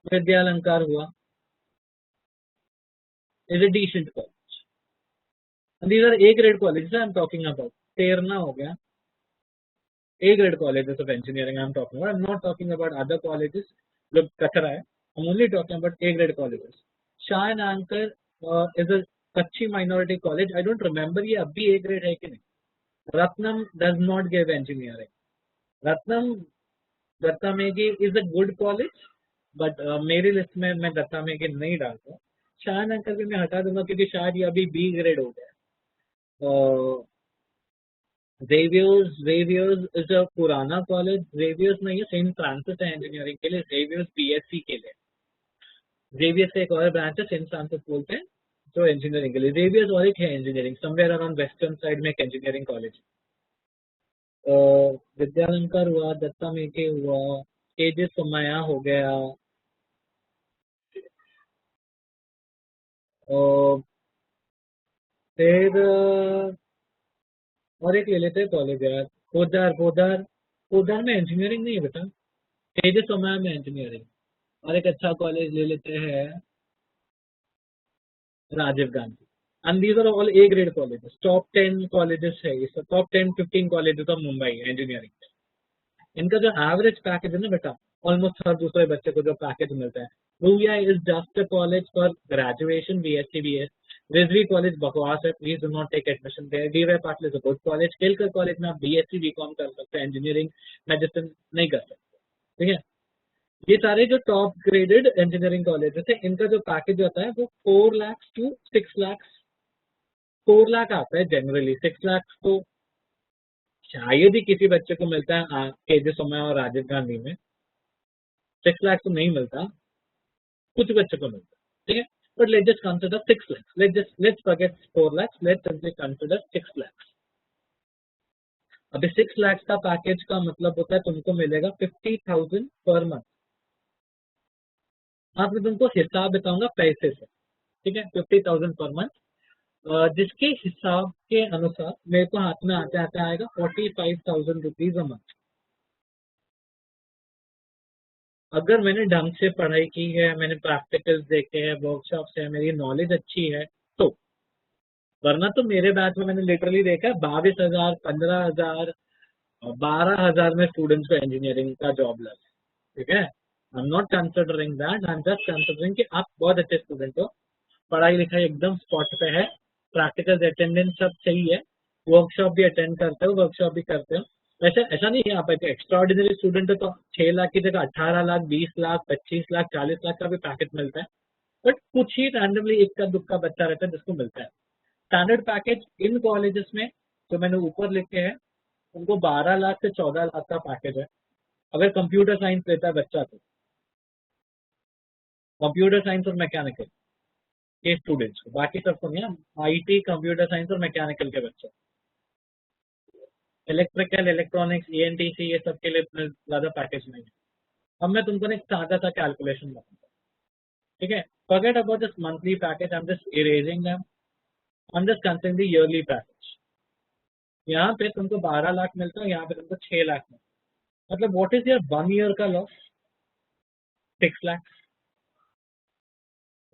विद्यालंकार हुआ, is a decent college. These are A grade colleges I am talking about. Terna हो गया, A grade colleges of engineering I am talking about, I am not talking about other colleges जो कचरा है। I'm only talking about A grade colleges. Shah and Anchor is a कच्ची minority college. I don't remember ये अभी A grade है कि नहीं. Ratnam does not give engineering. Ratnam Datta Meghe is a good college, but मेरी लिस्ट में मैं दत्ता मेघे नहीं डालता. शाह एंड अंकल भी मैं हटा दूंगा क्योंकि शायद ये अभी B grade हो गया. Xavier's is a पुराना कॉलेज. Xavier's नहीं है, सेंट फ्रांसिस है इंजीनियरिंग के लिए. Xavier's BSc के लिए. Xavier's का एक और ब्रांच है, सेंट फ्रांसिस बोलते हैं, जो इंजीनियरिंग के लिए. Xavier's और एक है engineering, somewhere around western side में एक इंजीनियरिंग कॉलेज. विद्यालंकर हुआ, दत्ता मेघे हुआ, केजे सोमैया हो गया, फिर और एक ले लेते हैं कॉलेज यार, पोदार में इंजीनियरिंग नहीं है बेटा. केजे सोमैया में इंजीनियरिंग. और एक अच्छा कॉलेज ले लेते हैं Rajiv Gandhi. And these are all A grade colleges. Top 10 colleges है ये सब. Top 10-15 colleges of Mumbai engineering. इनका जो एवरेज पैकेज है ना बेटा, ऑलमोस्ट हर दूसरे बच्चे को जो पैकेज मिलता है. Ruia is just a college for graduation BSc BS. Rizvi college बकवास है, please do not take admission there. DY Patil is a good college. Kelkar college में आप BSc BCom कर सकते हैं, इंजीनियरिंग मेडिसिन नहीं कर सकते. ठीक है, ये सारे जो टॉप ग्रेडेड इंजीनियरिंग कॉलेजेस है, इनका जो पैकेज होता है वो 4 लाख to 6 लाख. 4 लाख आता है जनरली. 6 लाख तो शायद ही किसी बच्चे को मिलता है केजे सोमैया और राजीव गांधी में. 6 लाख तो नहीं मिलता, कुछ बच्चों को मिलता है. ठीक है, but let's just consider 6 lakh. Let's forget 4 lakh. Let's simply consider 6 lakh. अभी 6 लाख का पैकेज का मतलब होता है तुमको मिलेगा 50,000 पर मंथ. आज मैं तुमको हिसाब बताऊंगा पैसे से. ठीक है, 50,000 पर मंथ, जिसके हिसाब के अनुसार मेरे को हाथ में आते आते आएगा 45,000 रुपीज अ मंथ. अगर मैंने ढंग से पढ़ाई की है, मैंने प्रैक्टिकल्स देखे हैं, वर्कशॉप्स है, मेरी नॉलेज अच्छी है तो. वरना तो मेरे बैच में मैंने लिटरली देखा है 22,000, 15,000, 12,000 में स्टूडेंट्स को इंजीनियरिंग का जॉब लगा. ठीक है, आई am not considering that. I am just considering कि आप बहुत अच्छे स्टूडेंट हो, पढ़ाई लिखाई एकदम स्पॉट पे है, प्रैक्टिकल अटेंडेंस सब सही है, वर्कशॉप भी अटेंड करते हो, वर्कशॉप भी करते हो. वैसे ऐसा नहीं है आप एक एक्स्ट्रा ऑर्डिनरी स्टूडेंट हो तो 6 लाख की जगह 18 लाख, 20 लाख, 25 लाख, 40 लाख का भी पैकेज मिलता है. बट कुछ ही रैंडमली इक्का दुक्का बच्चा रहता है जिसको मिलता है. स्टैंडर्ड पैकेज इन कॉलेजेस में जो मैंने ऊपर लिखे हैं उनको 12 लाख से 14 लाख का पैकेज है. अगर कंप्यूटर साइंस लेता है बच्चा तो कंप्यूटर साइंस और मैकेनिकल के स्टूडेंट्स को, बाकी सबको नहीं. IT, कंप्यूटर साइंस और मैकेनिकल के बच्चे. इलेक्ट्रिकल, इलेक्ट्रॉनिक्स, ENTC ये सब के लिए ज्यादा पैकेज नहीं है. अब मैं तुमको एक सादा सा कैलकुलेशन बताऊंगा. ठीक है, forget about this monthly package. I'm just erasing them. I'm just considering the yearly package. यहाँ पे तुमको 12 लाख मिलता है, यहाँ पे तुमको 6 लाख मिलता है. मतलब व्हाट इज योर 1 ईयर का लॉस? 6 लाख.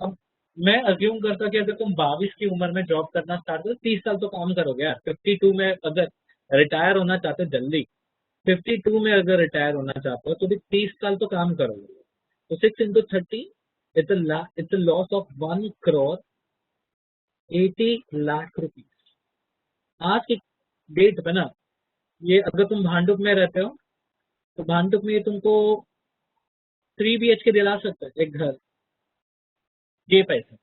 अब मैं अज्यूम करता कि अगर तुम 22 की उम्र में जॉब करना स्टार्ट करो, 30 साल तो काम करोगे यार. 52 में अगर रिटायर होना चाहते हो जल्दी, 52 में अगर रिटायर होना चाहते हो तो भी 30 साल तो काम करोगे. तो 6 into 30, it's a loss of 1 crore 80 lakh rupees. आज की डेट पे ना, ये अगर तुम भांडुप में रहते हो तो भांडुप में ये तुमको 3 BHK दिला सकता है एक घर, ये पैसे.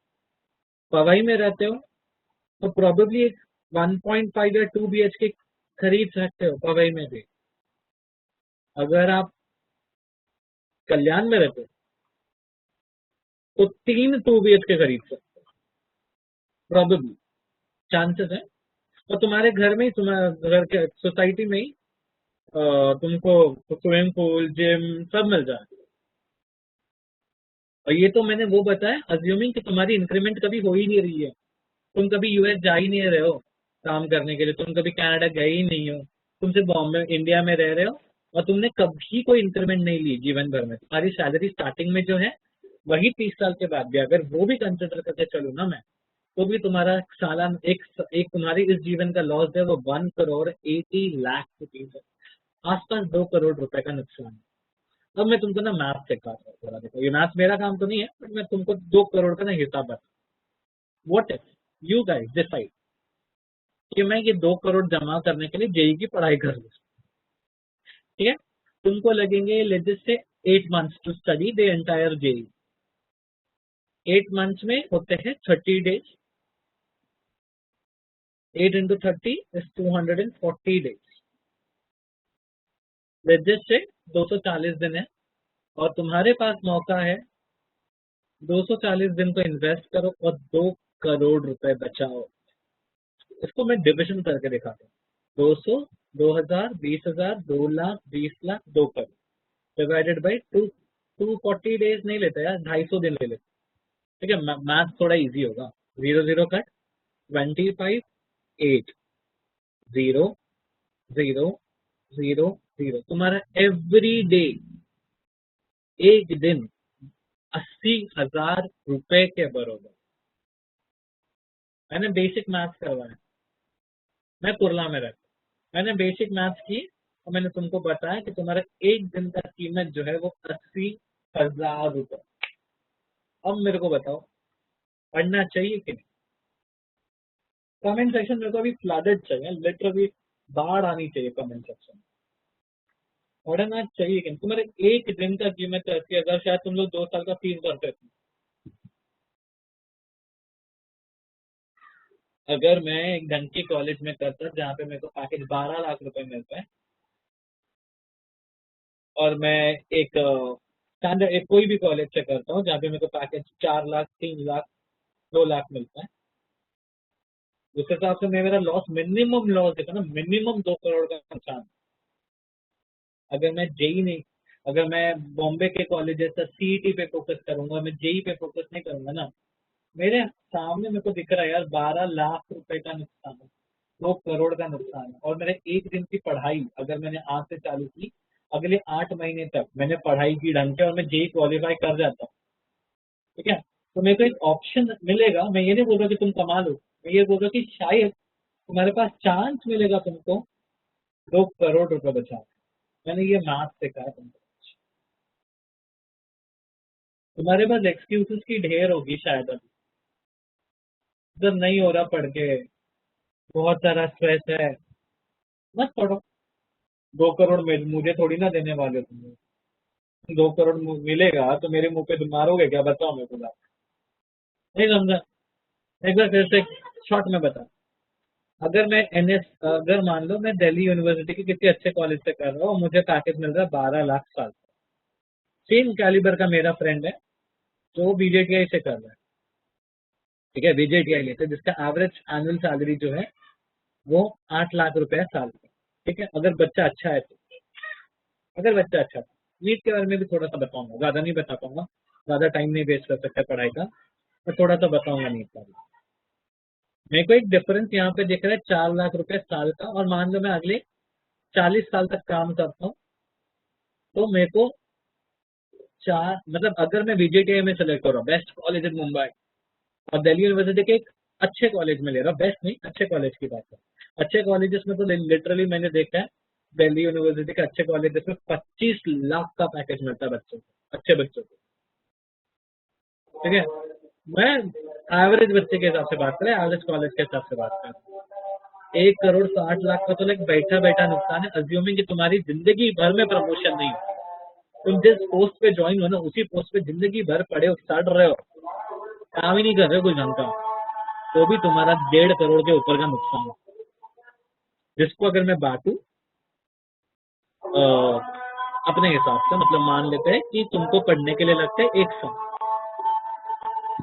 पवई में रहते हो तो प्रोबेबली एक 1.5 या 2 BHK खरीद सकते हो पवई में भी. अगर आप कल्याण में रहते हो तो 3 2 BHK खरीद सकते हो प्रोबेबली, चांसेस है. और तुम्हारे घर में ही, तुम्हारे घर के सोसाइटी में ही तुमको स्विमिंग पूल, जिम सब मिल जाए. और ये तो मैंने वो बताया अज्यूमिंग कि तुम्हारी इंक्रीमेंट कभी हो ही नहीं रही है. तुम कभी US जा ही नहीं रहे हो काम करने के लिए, तुम कभी कनाडा गए ही नहीं हो, तुम सिर्फ बॉम्बे इंडिया में रह रहे हो और तुमने कभी कोई इंक्रीमेंट नहीं ली जीवन भर में. तुम्हारी सैलरी स्टार्टिंग में जो है वही 30 साल के बाद भी अगर वो भी कंसिडर करके चलो ना मैं, तो भी तुम्हारा सालाना एक तुम्हारी इस जीवन का लॉस है वो 1 crore 80 लाख रुपीज है. आसपास 2 करोड़ रुपए का नुकसान है. अब मैं तुमको ना मैथ सिखाता हूँ थोड़ा, देखो ये मैथ मेरा काम तो नहीं है, बट मैं तुमको 2 करोड़ का ना हिसाब बता। What if you guys decide कि मैं ये 2 करोड़ जमा करने के लिए जेई की पढ़ाई कर लूँ, ठीक है? तुमको लगेंगे let's just say 8 months to study the entire JEE. 8 months में होते हैं 30 days, 8 into 30 is 240 days। Let's just say 240 दिन है और तुम्हारे पास मौका है 240 दिन को इन्वेस्ट करो और 2 करोड़ रुपए बचाओ। इसको मैं डिविजन करके दिखाता हूँ। 200, 2000, 20,000, 2 lakh, 20 lakh, 2 crore divided by 240 days नहीं लेते यार, 250 दिन ले लेते। ठीक है, मैथ थोड़ा इजी होगा। 0 0 कट, 25, 8, 0 0 0 0। तुम्हारा एवरी डे एक दिन 80,000 रुपए के बराबर। मैंने बेसिक मैथ्स करवाया, मैं कुरला में रहता, मैंने बेसिक मैथ्स की और मैंने तुमको बताया कि तुम्हारा एक दिन का कीमत जो है वो 80,000 रुपए। अब मेरे को बताओ पढ़ना चाहिए कि नहीं? कमेंट सेक्शन मेरे को अभी फ्लडेड चाहिए, लिटरली बाढ़ आनी चाहिए कमेंट सेक्शन। पढ़ना चाहिए कि नहीं? तुम्हारे एक दिन का कीमत 80,000, शायद तुम लोग 2 साल का फीस भरते थे। अगर मैं एक ढंग की कॉलेज में करता जहाँ पे मेरे को पैकेज 12 लाख रुपए मिलता है और मैं एक स्टैंडर्ड एक कोई भी कॉलेज से करता हूँ जहाँ पे मेरे को पैकेज 4 लाख, 3 लाख, 2 लाख मिलता है, उस हिसाब से मैं मेरा लॉस मिनिमम लॉस देखा ना, मिनिमम 2 करोड़ का नुकसान। अगर मैं जेई नहीं, अगर मैं बॉम्बे के कॉलेजेस से सीईटी पे फोकस करूंगा, मैं जेई पे फोकस नहीं करूंगा ना, मेरे सामने मेरे को दिख रहा है यार 12 लाख रुपए का नुकसान है, 2 करोड़ का नुकसान है। और मेरे एक दिन की पढ़ाई अगर मैंने आज से चालू की, अगले 8 महीने तक मैंने पढ़ाई की ढंग से और मैं जेई क्वालिफाई कर जाता हूँ, ठीक है? तो मेरे को एक ऑप्शन मिलेगा। मैं ये नहीं बोल रहा कि तुम कमा लो, मैं ये बोल रहा कि शायद तुम्हारे पास चांस मिलेगा तुमको 2 करोड़ रुपए बचा। मैंने ये मैथ सिखाया तुमको। तुम्हारे पास एक्सक्यूजेस की ढेर होगी शायद, अभी जब नहीं हो रहा पढ़ के, बहुत सारा स्ट्रेस है, मत पढ़ो। 2 करोड़ मुझे थोड़ी ना देने वाले हो तुम। 2 करोड़ मिलेगा तो मेरे मुंह पे तुम मारोगे क्या? बताओ मेरे को बात। नहीं समझा? एक बार फिर से शॉर्ट में बता। अगर मैं एनएस, अगर मान लो मैं दिल्ली यूनिवर्सिटी के किसी अच्छे कॉलेज से कर रहा हूँ और मुझे पैकेज मिल रहा है 12 लाख साल, सेम कैलिबर का मेरा फ्रेंड है जो बीजेटीआई से कर रहा है, ठीक है? बीजेटीआई लेते हैं जिसका एवरेज एनुअल सैलरी जो है वो 8 लाख रुपए है साल का, ठीक है? अगर बच्चा अच्छा है तो, अगर बच्चा अच्छा है। नीट के बारे में भी थोड़ा सा बताऊंगा, ज्यादा नहीं बता पाऊंगा, ज्यादा टाइम नहीं वेस्ट कर सकता पढ़ाई का, मैं थोड़ा सा बताऊंगा नीट का भी। मेरे को एक डिफरेंस यहाँ पे दिख रहा है 4 लाख रुपए साल का, और मान लो मैं अगले 40 साल तक काम करता हूँ तो मेरे को चार, मतलब अगर मैं बीजेटीआई में सेलेक्ट हो रहा हूँ, बेस्ट कॉलेज इन मुंबई, और दिल्ली यूनिवर्सिटी के एक अच्छे कॉलेज में ले रहा हूँ, बेस्ट नहीं अच्छे कॉलेज की बात है, अच्छे कॉलेजेस में तो लिटरली मैंने देखा है दिल्ली यूनिवर्सिटी के अच्छे कॉलेजेस में 25 लाख का पैकेज मिलता है बच्चों को, अच्छे बच्चों को, ठीक है? मैं एवरेज बच्चे के हिसाब से बात करें, एवरेज कॉलेज के हिसाब से बात करें, 1 करोड़ 60 लाख का तो लाइक बैठा बैठा नुकसान है, अज्यूमिंग कि तुम्हारी जिंदगी भर में प्रमोशन नहीं हो, तुम जिस पोस्ट पे ज्वाइन हो ना उसी पोस्ट पे जिंदगी भर पड़े हो, सड़ रहे हो, काम ही नहीं कर रहे हो कुछ ढंग का, तो भी तुम्हारा 1.5 करोड़ के ऊपर का नुकसान है। जिसको अगर मैं बांटू अपने हिसाब से, मतलब मान लेते हैं कि तुमको पढ़ने के लिए लगता है 1 साल,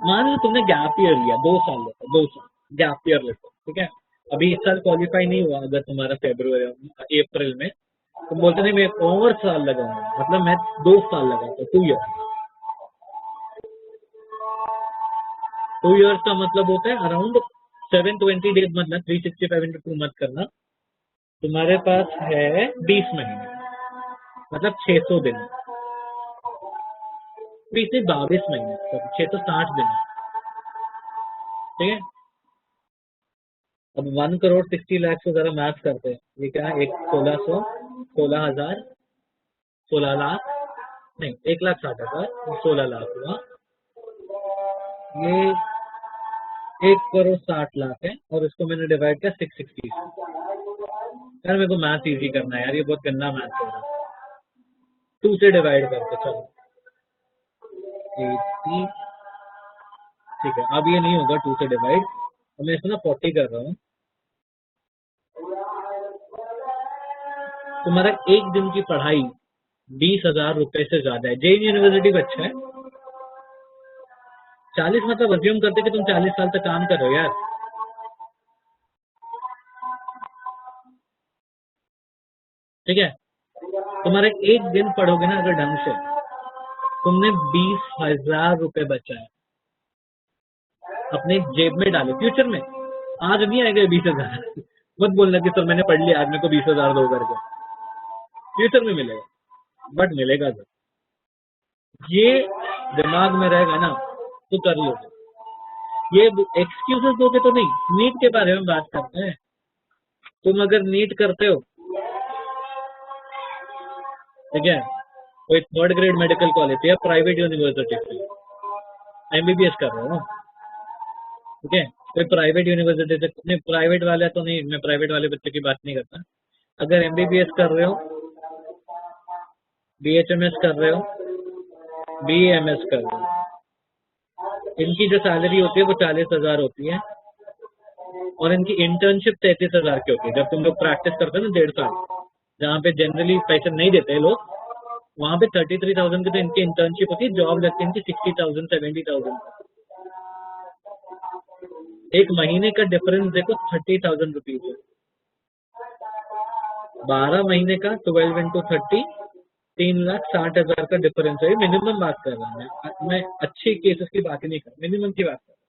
मान लो तुमने गैप ईयर लिया, 2 साल लेते, 2 साल गैप ईयर लेते, ठीक है? अभी इस साल क्वालिफाई नहीं हुआ, अगर तुम्हारा फेब्रुवरी अप्रैल में तुम बोलते नहीं मैं और साल लगाऊंगा, मतलब मैं 2 साल लगाता, 2 ईयर, 2 ईयर्स का मतलब होता है अराउंड 720 डेज, मतलब 365 into 2 मत करना, तुम्हारे पास है 20 महीने, मतलब 600 दिन, 22 महीने, 660 दिन, ठीक है? अब 1 करोड़ 60 लाख से जरा मैथ करते हैं, ये क्या है? एक 1600, 16,000, 16 लाख, नहीं 1,60,000 16 लाख हुआ, ये 1,60,00,000 है और इसको मैंने डिवाइड किया 660 से। यार मेरे को मैथ इजी करना है यार, ये बहुत गंदा मैथ हो रहा है। 2 से डिवाइड करके चलो 80, ठीक है। अब ये नहीं होगा 2 से डिवाइड, तो मैं इसको ना 40 कर रहा हूँ। तुम्हारा एक दिन की पढ़ाई 20,000 रुपए से ज्यादा है। जेइन यूनिवर्सिटी में अच्छा है। 40 मतलब अज्यूम करते कि तुम 40 साल तक काम कर रहे हो यार। ठीक है, तुम्हारे एक दिन पढ़ोगे ना अगर ढंग से, तुमने 20,000 रुपए बचा है अपने जेब में डाले फ्यूचर में। आज नहीं आएगा 20,000। मत बोलना कि सर मैंने पढ़ लिया आज मेरे को 20,000 दो करके, फ्यूचर में मिलेगा, बट मिलेगा जब ये दिमाग में रहेगा ना तो कर लोगे। ये एक्सक्यूजेस दोगे तो नहीं। नीट के बारे में बात करते हैं। तुम अगर नीट करते हो, ठीक है, कोई 3rd ग्रेड मेडिकल कॉलेज या प्राइवेट यूनिवर्सिटी से एमबीबीएस कर रहे हो, ठीक है, कोई प्राइवेट यूनिवर्सिटी से, नहीं प्राइवेट वाला तो नहीं, मैं प्राइवेट वाले बच्चे की बात नहीं करता। अगर एमबीबीएस कर रहे हो, बीएचएमएस कर रहे हो, बीएमएस कर रहे हो, इनकी जो सैलरी होती है वो 40,000 होती है और इनकी इंटर्नशिप 33,000 की होती है। जब तुम लोग प्रैक्टिस करते हो ना 1.5 साल, जहाँ पे जनरली पैसे नहीं देते लोग, वहाँ पे 33,000 की तो इनकी इंटर्नशिप होती है। जॉब लगती है इनकी 60,000 70,000। एक महीने का डिफरेंस देखो 30,000 रुपीज है। 12 महीने का 12 इंटू 30, 3,60,000 का डिफरेंस है। मिनिमम बात कर रहा हूँ मैं अच्छी केसेस की बात ही नहीं कर रहा, मिनिमम की बात कर रहा हूँ।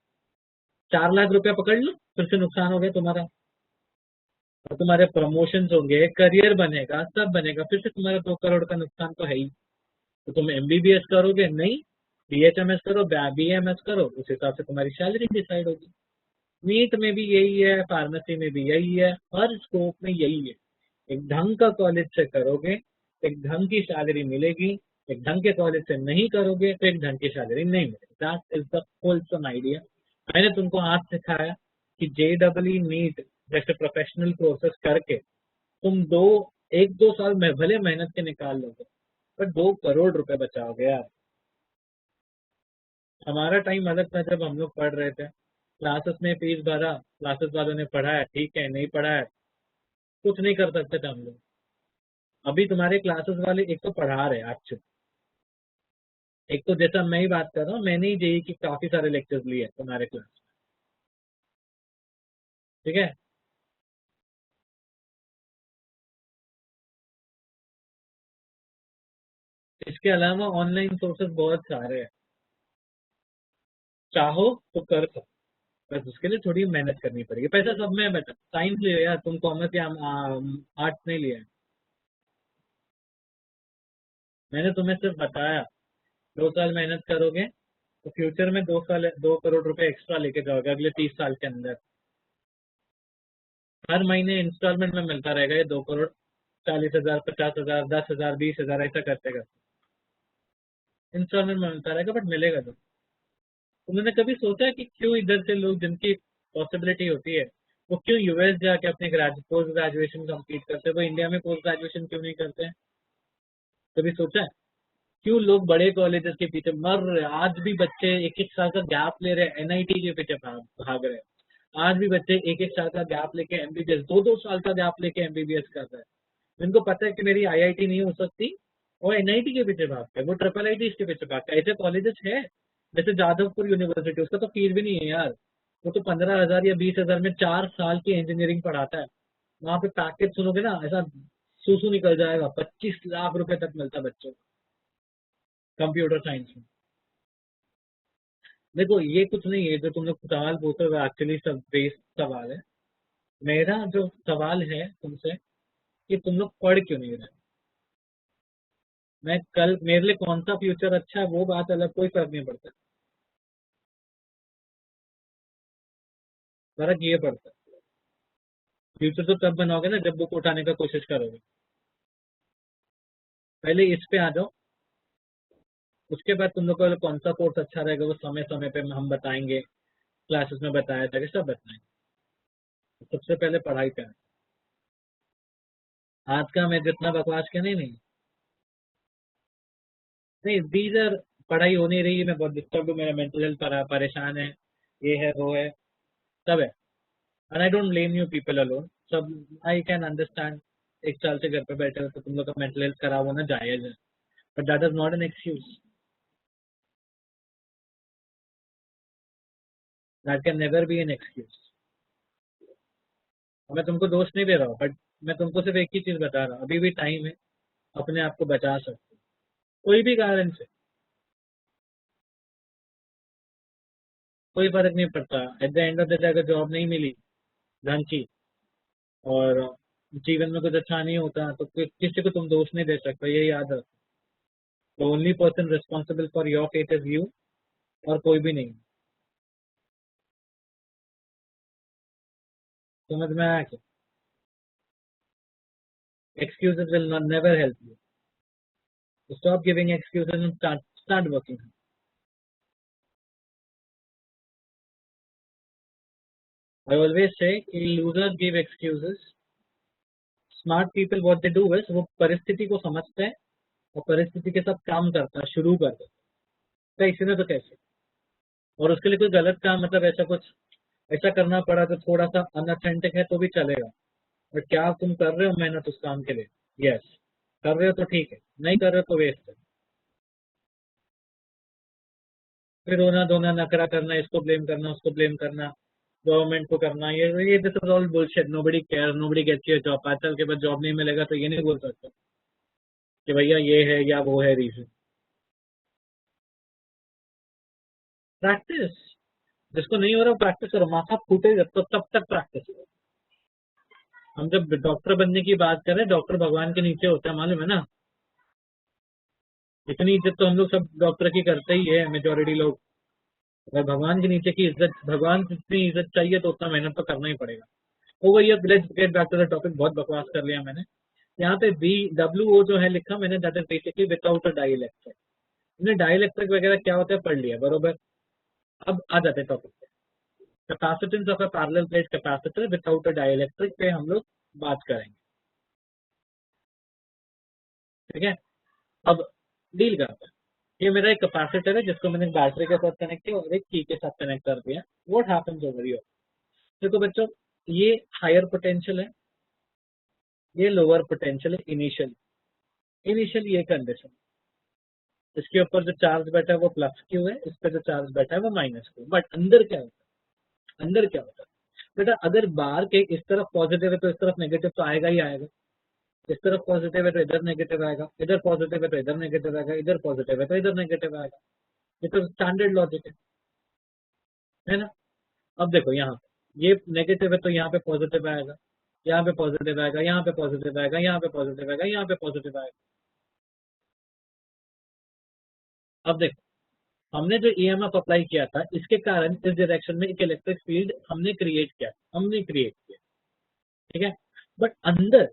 4 लाख रुपया पकड़ लो, फिर से नुकसान हो गया तुम्हारा, और तुम्हारे प्रमोशंस होंगे, करियर बनेगा, सब बनेगा, फिर से तुम्हारा 2 करोड़ का नुकसान तो है ही। तो तुम एमबीबीएस करोगे नहीं, बीएचएमएस करो, बीएमएस करो, उस हिसाब से तुम्हारी सैलरी डिसाइड होगी। नीट में भी यही है, फार्मेसी में भी यही है, हर स्कोप में यही है। एक ढंग का कॉलेज से करोगे एक ढंग की सैलरी मिलेगी, एक ढंग के कॉलेज से नहीं करोगे तो एक ढंग की सैलरी नहीं मिलेगी। That is the wholesome idea. मैंने तुमको आज सिखाया कि जेडब्ल्यू नीट जैसे प्रोफेशनल कोर्सेस करके तुम 1-2 साल में भले मेहनत के निकाल लोगे, पर 2 करोड़ रुपए बचाओगे यार। हमारा टाइम अलग था जब हम लोग पढ़ रहे थे, क्लासेस में फीस भरा, क्लासेस वालों ने पढ़ाया, ठीक है, नहीं पढ़ाया कुछ नहीं कर सकते थे हम लोग। अभी तुम्हारे क्लासेस वाले एक तो पढ़ा रहे एक्चुअली, एक तो जैसा मैं ही बात कर रहा हूँ, मैंने ही जेई की काफी सारे लेक्चर्स लिए तुम्हारे क्लास में, ठीक है। इसके अलावा ऑनलाइन सोर्सेज बहुत सारे हैं, चाहो तो कर सकते, बस उसके लिए थोड़ी मेहनत करनी पड़ेगी। पैसा सब में है बेटा। साइंस लिया यार, तुम कॉमर्स या आर्ट्स नहीं लिया है। मैंने तुम्हें सिर्फ बताया 2 साल मेहनत करोगे तो फ्यूचर में 2 साल 2 करोड़ रुपए एक्स्ट्रा लेके जाओगे अगले 30 साल के अंदर। हर महीने इंस्टॉलमेंट में मिलता रहेगा ये 2 करोड़, 40,000, 50,000, 10,000, 20,000 ऐसा करते करते इंस्टॉलमेंट में मिलता रहेगा, बट मिलेगा तो। उन्होंने कभी सोचा है कि क्यों इधर से लोग जिनकी पॉसिबिलिटी होती है वो क्यों यूएस जाके अपने पोस्ट ग्रेजुएशन कंप्लीट करते हैं, वो इंडिया में पोस्ट ग्रेजुएशन क्यों नहीं करते हैं? कभी सोचा है क्यों लोग बड़े कॉलेजेस के पीछे मर रहे हैं? आज भी बच्चे 1-1 साल का गैप ले रहे हैं, एनआईटी के पीछे भाग रहे हैं। आज भी बच्चे 1-1 साल का गैप लेके एमबीबीएस, 2-2 साल का गैप लेके एमबीबीएस कर रहे हैं। इनको पता है कि मेरी आईआईटी नहीं हो सकती, और एनआईटी के पीछे भागते हैं, वो ट्रिपल आईटी के पीछे भागते हैं। ऐसे कॉलेजेस है जैसे जादवपुर यूनिवर्सिटी, उसका तो फीस भी नहीं है यार, वो तो 15,000 या 20,000 में 4 साल की इंजीनियरिंग पढ़ाता है। वहाँ पे पैकेज सुनोगे ना ऐसा सूसू निकल जाएगा, 25 लाख रुपए तक मिलता है बच्चों को कंप्यूटर साइंस में। देखो ये कुछ नहीं है जो तुम लोग सवाल पूछते हो, एक्चुअली सब बेस्ड सवाल है। मेरा जो सवाल है तुमसे कि तुम लोग पढ़ क्यों नहीं रहे। मैं कल मेरे लिए कौन सा फ्यूचर अच्छा है वो बात अलग, कोई फर्क नहीं पड़ता, फर्क ये पड़ता है फ्यूचर तो तब बनाओगे ना जब बुक उठाने का कोशिश करोगे। पहले इस पे आ जाओ, उसके बाद तुम लोग को कौन सा कोर्स अच्छा रहेगा वो समय समय पे हम बताएंगे, क्लासेस में बताया था कि सब बताएंगे। सबसे पहले पढ़ाई करें। आज का मैं जितना बकवास किया, नहीं नहीं नहीं, दीज आर, पढ़ाई हो नहीं रही है, मैं बहुत डिस्टर्ब हूँ, मेरा मेंटल हेल्थ परेशान है, ये है वो है, सब है। And I don't blame you people alone, सब आई कैन अंडरस्टैंड। एक साल से घर पे बैठे हो तो तुम लोग का मेंटल हेल्थ खराब होना जायज है, but that is not an excuse, that can never be an excuse. मैं तुमको दोष नहीं दे रहा हूँ, बट मैं तुमको सिर्फ एक ही चीज बता रहा हूँ, अभी भी टाइम है, अपने आप को बचा सकते हो कोई भी कारण से, कोई फर्क नहीं पड़ता। At the end of the day अगर जॉब नहीं मिली ढंग की और जीवन में कुछ अच्छा नहीं होता तो किसी को तुम दोष नहीं दे सकते, ये याद रखो। The only person responsible for your fate is you, और कोई भी नहीं। समझ में आया क्या? Excuses will not never help you, stop giving excuses and start working. I always say losers give excuses, smart people what they do is वो परिस्थिति को समझते हैं और परिस्थिति के साथ काम करता शुरू कर देते हैं, कैसे ना तो कैसे। और उसके लिए कोई गलत काम, मतलब ऐसा कुछ ऐसा करना पड़ा तो थोड़ा सा अनऑथेंटिक है तो भी चलेगा, बट क्या तुम कर रहे हो मेहनत उस काम के लिए? यस, कर रहे हो तो ठीक है, नहीं कर रहे हो तो वेस्ट है। फिर रोना धोना नखरा करना, इसको ब्लेम करना उसको ब्लेम करना, गवर्नमेंट को करना, ये this is all bullshit. Nobody care, nobody gets your job. 5 साल के बाद जॉब नहीं मिलेगा तो ये नहीं बोल सकते कि भैया ये है या वो है रीजन। प्रैक्टिस, जिसको नहीं हो रहा प्रैक्टिस करो, माथा फूटे जब तब तक प्रैक्टिस करो। हम जब डॉक्टर बनने की बात करें, डॉक्टर भगवान के नीचे होता है, मालूम है ना? इतनी इज्जत तो हम लोग सब डॉक्टर की करते ही है, मेजोरिटी लोग। अगर भगवान के नीचे की इज्जत, भगवान जितनी इज्जत चाहिए तो उतना मेहनत तो करना ही पड़ेगा। हो गई, अब let's get back to the topic, बहुत बकवास कर लिया मैंने। यहाँ पे बी डब्ल्यू ओ जो है लिखा मैंने, that is basically without a dielectric. हमने डाइलेक्ट्रिक वगैरह क्या होता है पढ़ लिया, बरोबर। अब आ जाते हैं टॉपिक पे। Capacitance of a parallel plate capacitor without a dielectric पे हम लोग बात करेंगे, ठीक है। अब डील करते हैं। ये मेरा एक कैपेसिटर है जिसको मैंने बैटरी के साथ कनेक्ट किया और एक की के साथ कनेक्ट कर दिया। What happens over here? देखो बच्चों, ये हायर पोटेंशियल है, ये लोअर पोटेंशियल है इनिशियल। इनिशियल ये कंडीशन, इसके ऊपर जो चार्ज बैठा है वो प्लस क्यू है, इस पर जो चार्ज बैठा है वो माइनस क्यू। बट अंदर क्या होता है, अंदर क्या होता है बेटा? अगर बाहर के इस तरफ पॉजिटिव है तो इस तरफ नेगेटिव तो आएगा ही आएगा। इस तरफ पॉजिटिव है तो इधर नेगेटिव आएगा, इधर पॉजिटिव है तो इधर नेगेटिव आएगा, इधर पॉजिटिव है तो इधर नेगेटिव आएगा। ये तो स्टैंडर्ड लॉजिक है ना? अब देखो यहाँ पे ये नेगेटिव है तो यहाँ पे पॉजिटिव आएगा, यहाँ पे पॉजिटिव आएगा, यहाँ पे पॉजिटिव आएगा, यहाँ पे पॉजिटिव आएगा, यहाँ पे पॉजिटिव आएगा। अब देखो, हमने जो ईएमएफ अप्लाई किया था इसके कारण इस डायरेक्शन में एक इलेक्ट्रिक फील्ड हमने क्रिएट किया, ठीक है। बट अंदर,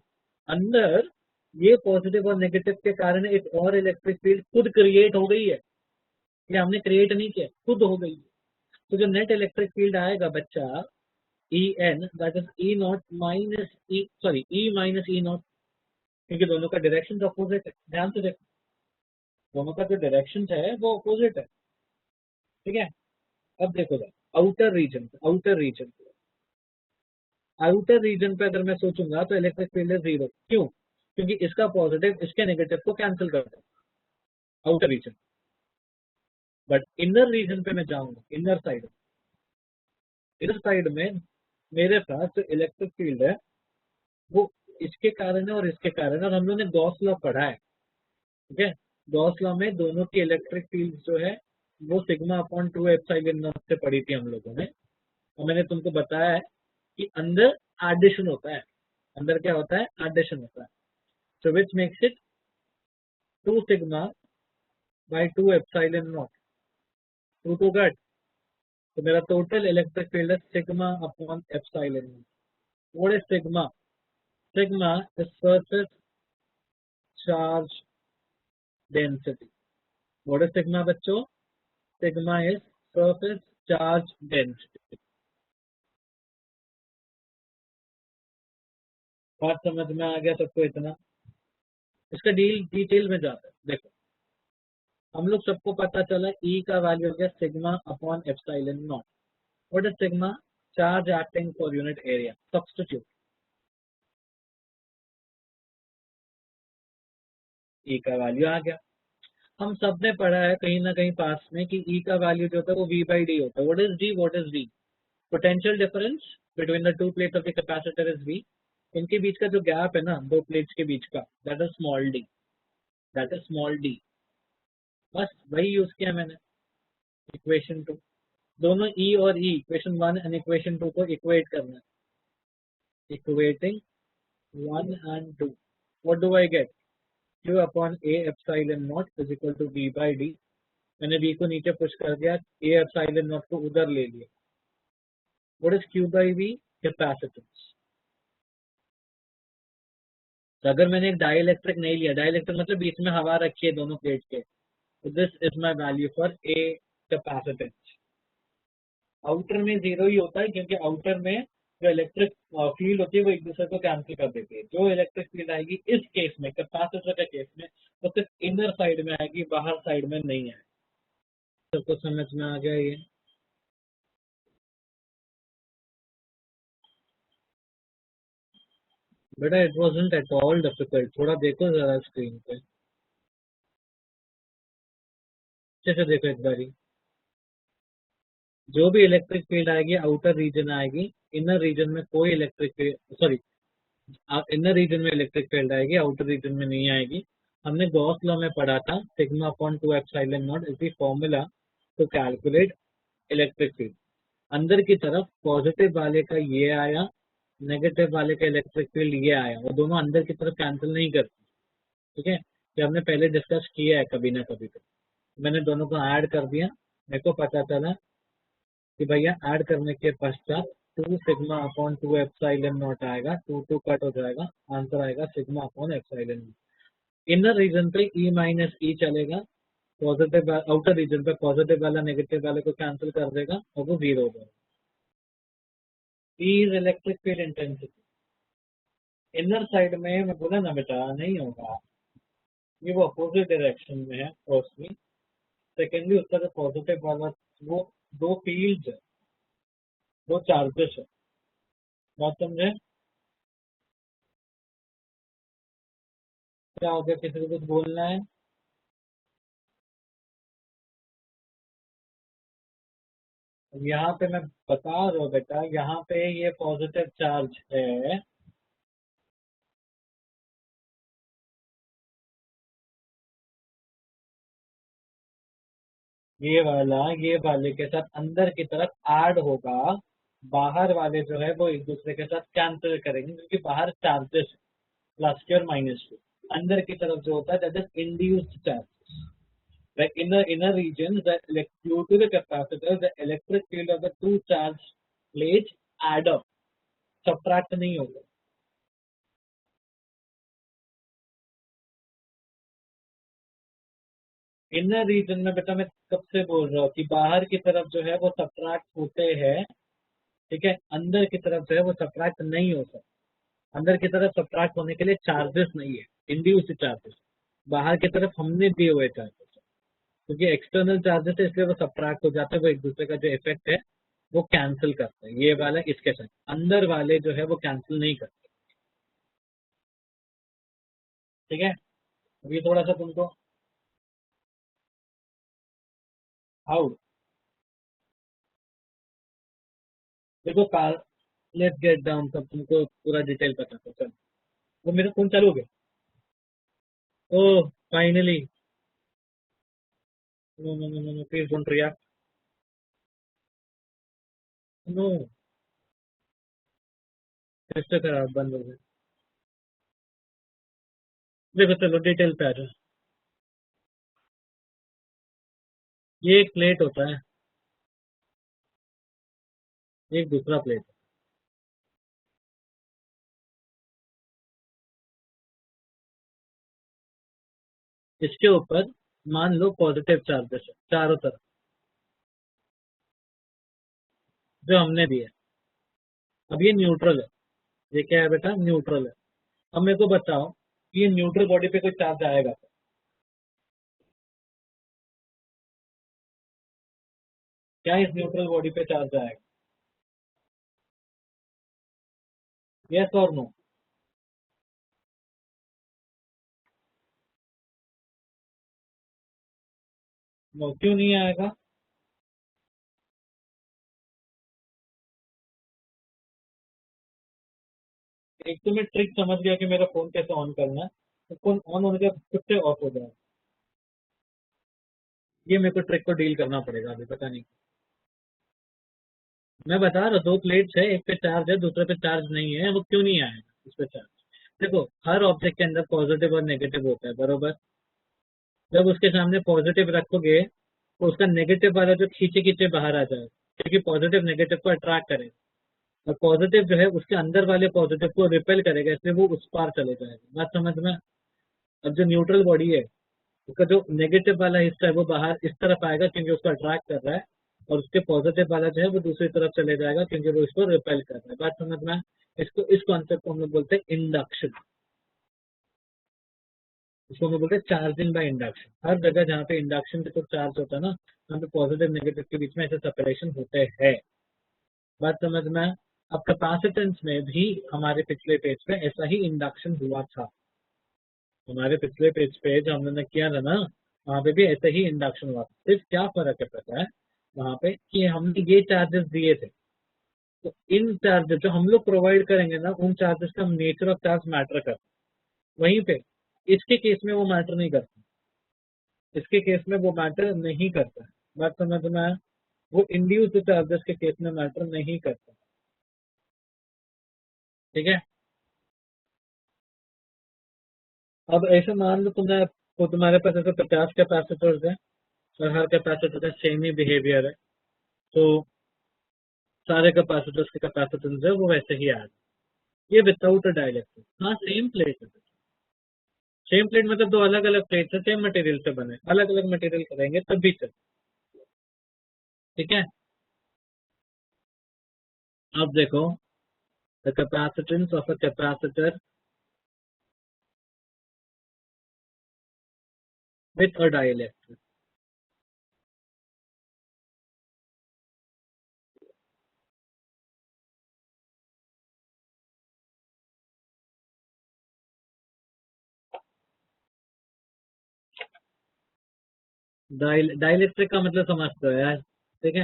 अंदर ये पॉजिटिव और नेगेटिव के कारण एक और इलेक्ट्रिक फील्ड खुद क्रिएट हो गई है। ये हमने क्रिएट नहीं किया, खुद हो गई है। तो जो नेट इलेक्ट्रिक फील्ड आएगा बच्चा, E N, that is E not minus E, sorry E minus E naught, क्योंकि दोनों का डायरेक्शन अपोजिट है। ध्यान से देखो, दोनों का जो डायरेक्शन है वो अपोजिट है, ठीक है। अब देखो आउटर रीजन, आउटर रीजन पे अगर मैं सोचूंगा तो इलेक्ट्रिक फील्ड है जीरो। क्यों? क्योंकि इसका पॉजिटिव इसके नेगेटिव को कैंसिल करता है, outer region. But inner region पे मैं जाऊंगा, इनर साइड में मेरे पास जो इलेक्ट्रिक फील्ड है वो इसके कारण है और इसके कारण है, और हम लोगों ने गॉस लॉ पढ़ा है, ठीक है। गॉस लॉ में दोनों की इलेक्ट्रिक फील्ड जो है वो सिग्मा अपॉन 2 एप्सिलॉन नॉट से पढ़ी थी हम लोगों ने। और मैंने तुमको बताया है कि अंदर एडिशन होता है, अंदर क्या होता है, एडिशन होता है। So which makes it 2 sigma by 2 epsilon not, 2 टू गट। तो मेरा टोटल इलेक्ट्रिक फील्ड है sigma upon epsilon not. What is sigma? Sigma is surface charge density, what is sigma बच्चों? Sigma is surface charge density. बात समझ में आ गया सबको इतना? इसका डिटेल में जाता है। देखो, हम लोग सबको पता चला E का वैल्यू हो गया sigma upon epsilon not. What is sigma? Charge acting per unit area. Substitute E का वैल्यू आ गया। हम सब ने पढ़ा है कहीं ना कहीं पास में कि E का वैल्यू जो होता है वो V बाई डी होता है। What is D? What is V? Potential difference between the two plates of the capacitor is V। इनके बीच का जो गैप है ना दो प्लेट्स के बीच का, that is small d। That is small d। बस वही यूज किया मैंने इक्वेशन टू। दोनों E और E, equation one and equation two को इक्वेट करना है। Equating one and two, what do I get? Q upon A epsilon naught is equal to V by d. मैंने V को नीचे पुश कर दिया, A एप्सिलॉन नॉट को उधर ले लिया। What is Q by V? Capacitance. तो अगर मैंने एक डाइलेक्ट्रिक नहीं लिया, डाइलेक्ट्रिक मतलब बीच में हवा रखी है दोनों प्लेट के, तो this is my value for a capacitance. Outer में जीरो ही होता है क्योंकि आउटर में जो इलेक्ट्रिक फील्ड होती है वो एक दूसरे को कैंसिल कर देती है। जो इलेक्ट्रिक फील्ड आएगी इस केस में, कैपेसिटर के केस में, वो सिर्फ इनर साइड में आएगी, बाहर साइड में नहीं आएगी। सबको समझ में आ गया ये? बेटा it wasn't at all difficult, थोड़ा देखो जरा स्क्रीन पे, अच्छे से देखो एक बारी। जो भी इलेक्ट्रिक फील्ड आएगी आउटर रीजन आएगी, इनर रीजन में कोई electric field, sorry, inner region में इलेक्ट्रिक फील्ड आएगी, आउटर रीजन में नहीं आएगी। हमने गॉस लॉ में पढ़ा था sigma upon two epsilon naught is the formula to calculate electric field. अंदर की तरफ पॉजिटिव वाले का ये आया, नेगेटिव वाले का इलेक्ट्रिक फील्ड ये आया, वो दोनों अंदर की तरफ कैंसिल नहीं करते। ठीक है, ये हमने पहले डिस्कस किया है कभी ना कभी। तो मैंने दोनों को ऐड कर दिया, मेरे को पता चला कि भैया ऐड करने के पश्चात two sigma upon two epsilon naught आएगा, टू टू कट हो जाएगा, आंसर आएगा sigma upon epsilon naught. Inner region पे ई माइनस ई चलेगा, पॉजिटिव आउटर रीजन पे पॉजिटिव वाला नेगेटिव वाले को कैंसिल कर देगा और वो जीरो हो जाएगा। E is electric field intensity. Inner side में मैं बोला ना बेटा नहीं होगा, ये वो अपोजिट डायरेक्शन में है फर्स्टली। सेकेंडली उसका जो पॉजिटिव वाला, वो दो फील्ड है, दो चार्जेस है। बात समझे? क्या हो गया, किसी को कुछ बोलना है? अब यहाँ पे मैं बता रहा हूँ बेटा, यहाँ पे ये पॉजिटिव चार्ज है, ये वाले के साथ अंदर की तरफ ऐड होगा, बाहर वाले जो है वो एक दूसरे के साथ कैंसिल करेंगे क्योंकि बाहर चार्जेस प्लस के और माइनस के। अंदर की तरफ जो होता है that is induced charge. The inner region, due to the capacitor, the electric field of the two charge plates add up, subtract नहीं होगा। इनर रीजन में बेटा मैं कब से बोल रहा हूँ कि बाहर की तरफ जो है वो सब्ट्रैक्ट होते हैं, ठीक है, अंदर की तरफ जो है वो सब्ट्रैक्ट नहीं हो सकता। अंदर की तरफ सब्ट्रैक्ट होने के लिए चार्जेस नहीं है, इंड्यूस्ड चार्जेस। बाहर की तरफ हमने दिए हुए चार्जेस, क्योंकि एक्सटर्नल चार्जेस है इसलिए वो सब्ट्रैक्ट हो जाते हैं, वो एक दूसरे का जो इफेक्ट है वो कैंसिल करते हैं। ये वाला इसके साथ, अंदर वाले जो है वो कैंसिल नहीं करते। ठीक है, अभी थोड़ा सा तुमको हाउ, देखो कार, लेट्स गेट डाउन, तब तुमको पूरा डिटेल पता था। चलो, वो मेरा फोन चालू हो गया। Oh finally, no no no no please don't react, no, फिर से खराब बंद हो गया। देखो चलो डिटेल पे आ जाओ। ये एक प्लेट होता है, एक दूसरा प्लेट। इसके ऊपर मान लो पॉजिटिव चार्जेस है चारों तरफ जो हमने दिया। अब ये न्यूट्रल है, ये क्या है बेटा, न्यूट्रल है। अब मेरे को बताओ कि ये न्यूट्रल बॉडी पे कोई चार्ज आएगा? क्या इस न्यूट्रल बॉडी पे चार्ज आएगा? यस और नो? नो क्यों नहीं आएगा? एक तो मैं ट्रिक समझ गया कि मेरा फोन कैसे ऑन करना है, तो फोन ऑन होने के बाद खुद से ऑफ हो जाएगा। ये मेरे को ट्रिक को डील करना पड़ेगा, अभी पता नहीं। मैं बता रहा हूँ, दो प्लेट्स है, एक पे चार्ज है दूसरे पे चार्ज नहीं है, वो क्यों नहीं आएगा इस पे चार्ज? देखो, हर ऑब्जेक्ट के अंदर पॉजिटिव और नेगेटिव होता है, बरोबर। जब उसके सामने पॉजिटिव रखोगे तो उसका नेगेटिव वाला जो खींचे खींचे बाहर आ जाएगा, क्योंकि पॉजिटिव नेगेटिव को अट्रैक्ट करेगा। और पॉजिटिव जो है उसके अंदर वाले पॉजिटिव को रिपेल करेगा, इसलिए वो उस पार चले जाएगा। बात समझ में? अब जो न्यूट्रल बॉडी है उसका जो नेगेटिव वाला हिस्सा है वो बाहर इस तरफ आएगा क्योंकि उसको अट्रैक्ट कर रहा है, और उसके पॉजिटिव वाला जो है वो दूसरी तरफ चले जाएगा क्योंकि वो इसको रिपेल कर रहा है। बात समझ में? इसको, इस कॉन्सेप्ट को हम लोग बोलते हैं इंडक्शन। इसको हम लोग बोलते हैं चार्जिंग बाय इंडक्शन। हर जगह जहाँ पे इंडक्शन पे तो चार्ज होता है ना, वहाँ पे पॉजिटिव नेगेटिव के बीच में ऐसे सेपरेशन होते हैं। बात समझ में? अब कैपेसिटेंस में भी हमारे पिछले पेज पे ऐसा ही इंडक्शन हुआ था। हमारे पिछले पेज पे जो हमने किया था ना, वहाँ पे भी ऐसे ही इंडक्शन हुआ था। सिर्फ क्या फर्क है पता है वहाँ पे, कि हमने ये चार्जेस दिए थे, तो इन चार्जेस जो हम लोग प्रोवाइड करेंगे ना, उन चार्जेस का नेचर ऑफ चार्ज मैटर करता है। वहीं पे इसके केस में वो मैटर नहीं करता, इसके केस में वो मैटर नहीं करता है। बात समझ में आया? वो इंड्यूस्ड चार्जेस के केस में मैटर नहीं करता। ठीक है। अब ऐसे मान लो तुमने, तो तुम्हारे पास ऐसे 50 कैपेसिटर्स हैं और हर कैपेसिटर का सेम ही बिहेवियर है, तो सारे कैपेसिटर्स के कैपेसिटेंस है वो वैसे ही आ रहे हैं। ये विदाउट अ डाइलेक्ट्रिक। हाँ, सेम प्लेट है। सेम प्लेट मतलब दो अलग अलग प्लेट है, सेम मटेरियल से बने, अलग अलग मटेरियल करेंगे तब भी चल। ठीक है। अब देखो, the capacitance of a capacitor with a dielectric. Dielectric का मतलब समझते हो यार? ठीक है।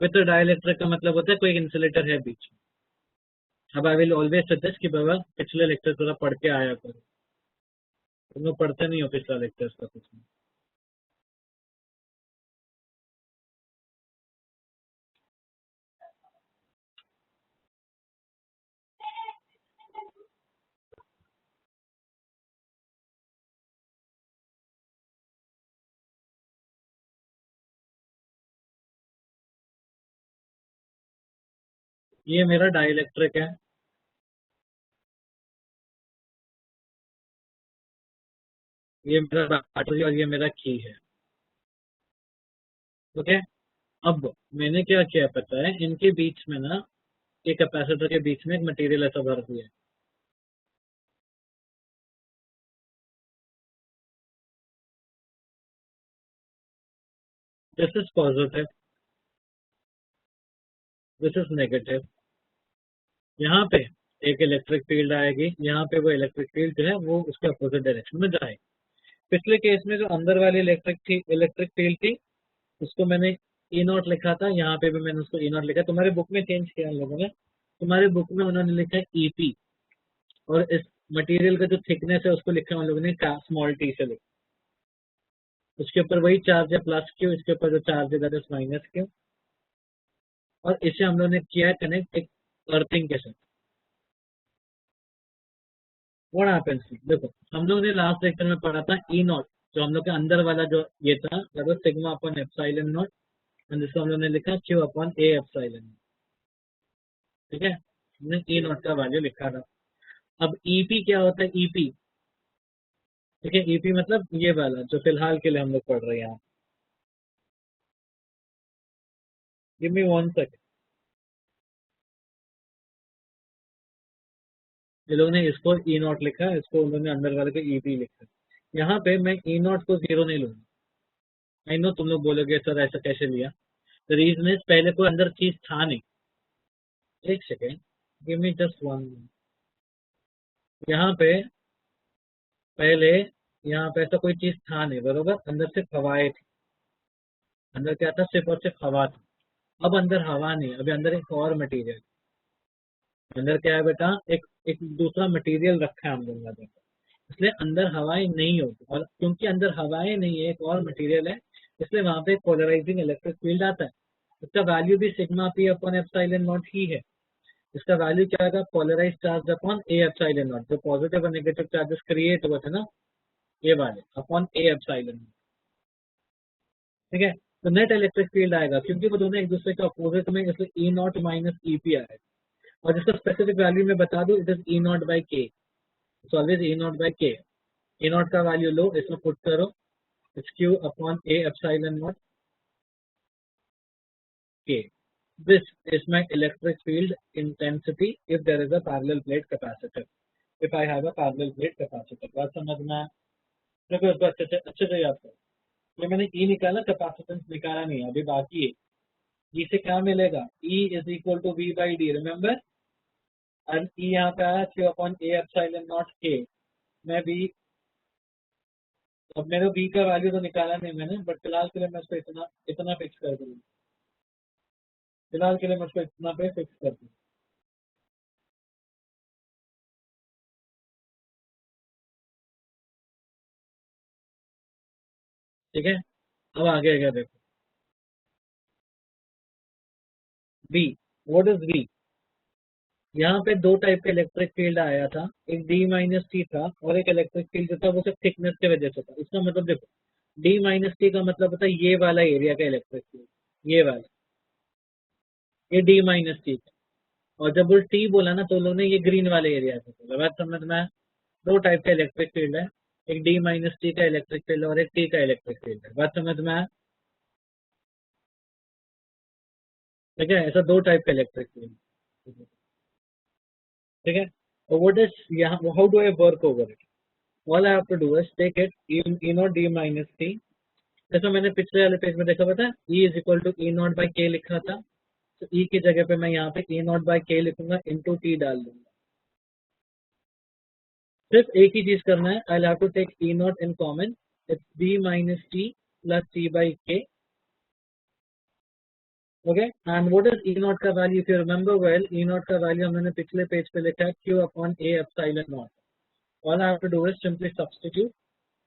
विथ अ डाइलेक्ट्रिक का मतलब होता है कोई इंसुलेटर है बीच में। अब आई विल ऑलवेज सजेस्ट कि बाबा पिछले लेक्चर थोड़ा पढ़ के आया करो, तुम लोग पढ़ते नहीं हो पिछला लेक्चर का कुछ नहीं। ये मेरा डाइलेक्ट्रिक है, ये मेरा बैटरी और ये मेरा की है। ओके। अब मैंने क्या किया पता है, इनके बीच में ना, एक कैपेसिटर के बीच में एक मटेरियल ऐसा भर दिया है। This is positive, this is negative. यहाँ पे एक इलेक्ट्रिक फील्ड आएगी, यहाँ पे वो इलेक्ट्रिक फील्ड जो है वो उसके अपोजिट डायरेक्शन में जाएगी। पिछले केस में जो अंदर वाली इलेक्ट्रिक फील्ड थी उसको मैंने ई नॉट लिखा था, यहाँ पे भी मैंने उसको ई नॉट लिखा। तुम्हारे बुक में चेंज किया उन लोगों ने, तुम्हारे बुक में उन्होंने लिखा है ईपी, और इस मटेरियल का जो थिकनेस है उसको लिखा है उन लोगों ने स्मॉल टी से लिखा। उसके ऊपर वही चार्ज है प्लस क्यू, इसके ऊपर जो चार्ज है दैट इज माइनस क्यू, और इसे हम लोगों ने किया है कनेक्ट एक अर्थिंग के साथ। व्हाट हैपेंस, देखो हम लोग ने लास्ट लेक्चर में पढ़ा था ई नॉट, जो हम लोग के अंदर वाला जो ये था that was sigma upon epsilon not, and जिसको हम लोग ने लिखा क्यू अपॉन ए एप्सिलॉन। ठीक है, हमने ई नॉट का वैल्यू लिखा था। अब ईपी क्या होता है? ईपी ठीक है, ईपी मतलब ये वाला जो फिलहाल के लिए हम लोग पढ़ रहे हैं यहाँ। Give me 1 second. ये लोग ने इसको ई नॉट लिखा है, इसको उन्होंने अंदर वाले को ईपी लिखा है। यहाँ पे मैं ई नॉट को 0 नहीं लूंगा। आई नो तुम लोग बोलोगे सर ऐसा कैसे लिया। द रीजन इज पहले कोई अंदर चीज था नहीं। एक second, give me just 1 minute. यहाँ पे पहले यहाँ पे ऐसा कोई चीज था नहीं, बरोबर। अंदर सिर्फ हवाएं थी। अंदर क्या था, सिर्फ और सिर्फ हवा था। अब अंदर हवा नहीं, अभी अंदर एक और मटेरियल। अंदर क्या है बेटा, एक एक दूसरा मटेरियल रखा है हम लोगों ने, इसलिए अंदर हवाएं नहीं होगी। और क्योंकि अंदर हवाएं नहीं है, एक और मटेरियल है, इसलिए वहां पे पोलराइजिंग इलेक्ट्रिक फील्ड आता है। इसका वैल्यू भी sigma P upon epsilon not ही है। इसका वैल्यू क्या आएगा, polarize charge upon A epsilon not. जो पॉजिटिव और नेगेटिव चार्जेस क्रिएट हुए थे ना, ये वाले अपॉन ए एप्सिलॉन नॉट। ठीक है, तो नेट इलेक्ट्रिक फील्ड आएगा, क्योंकि वो दोनों एक दूसरे के अपोजिट में, इसलिए E not minus E P आएगा। और जिसका स्पेसिफिक वैल्यू मैं बता दूं, it is E not by K. It's always E not by K. A not का वैल्यू लो, इसमें पुट करो, it's q upon a epsilon naught k. This is my electric field intensity if there is a parallel plate capacitor. If I have a parallel plate capacitor. बात समझ में आया? देखो इसको अच्छे से याद करो। ये मैंने E निकाला, कैपेसिटेंस निकाला नहीं, अभी बाकी है। E से क्या मिलेगा, E is equal to V by D, remember? और E यहाँ पे आया q upon a epsilon naught k. मैं V, अब मेरे V का वैल्यू तो निकाला नहीं मैंने, बट फिलहाल के लिए मैं इसको इतना इतना फिक्स कर दूंगा। फिलहाल के लिए मैं इसको इतना पे फिक्स कर दूँ। ठीक है, अब आगे क्या देखो, V, व्हाट इज V? यहाँ पे दो टाइप का इलेक्ट्रिक फील्ड आया था, एक D माइनस टी था, और एक इलेक्ट्रिक फील्ड जो था वो सिर्फ थिकनेस की वजह से था। इसका मतलब देखो, D माइनस टी का मतलब होता है ये वाला एरिया का इलेक्ट्रिक फील्ड, ये वाला, ये D माइनस टी था। और जब वो T बोला ना, तो लोगों ने ये ग्रीन वाले एरिया से बोला। बात समझ में आया? दो टाइप का इलेक्ट्रिक फील्ड है, एक D माइनस टी का इलेक्ट्रिक फील्ड और एक T का इलेक्ट्रिक फील्ड है। बात समझ में आया? ठीक है, ऐसा दो टाइप का इलेक्ट्रिक फील्ड। ठीक है, और व्हाट इज यहाँ, how do I work over it? All I have to do is take it E naught d minus t. जैसा मैंने पिछले वाले पेज में देखा, पता है E is equal to E not by के लिखा था, तो ई की जगह पे मैं यहाँ पे ई नॉट बाई के लिखूंगा, इंटू टी डाल दूंगा। सिर्फ एक ही चीज करना है, I have to take E not in common, it's B minus T plus T by K. Okay, and what is E not का value? If you remember well, E not का value हमने पिछले पेज पे लिखा है Q upon A epsilon not. All I have to do is simply substitute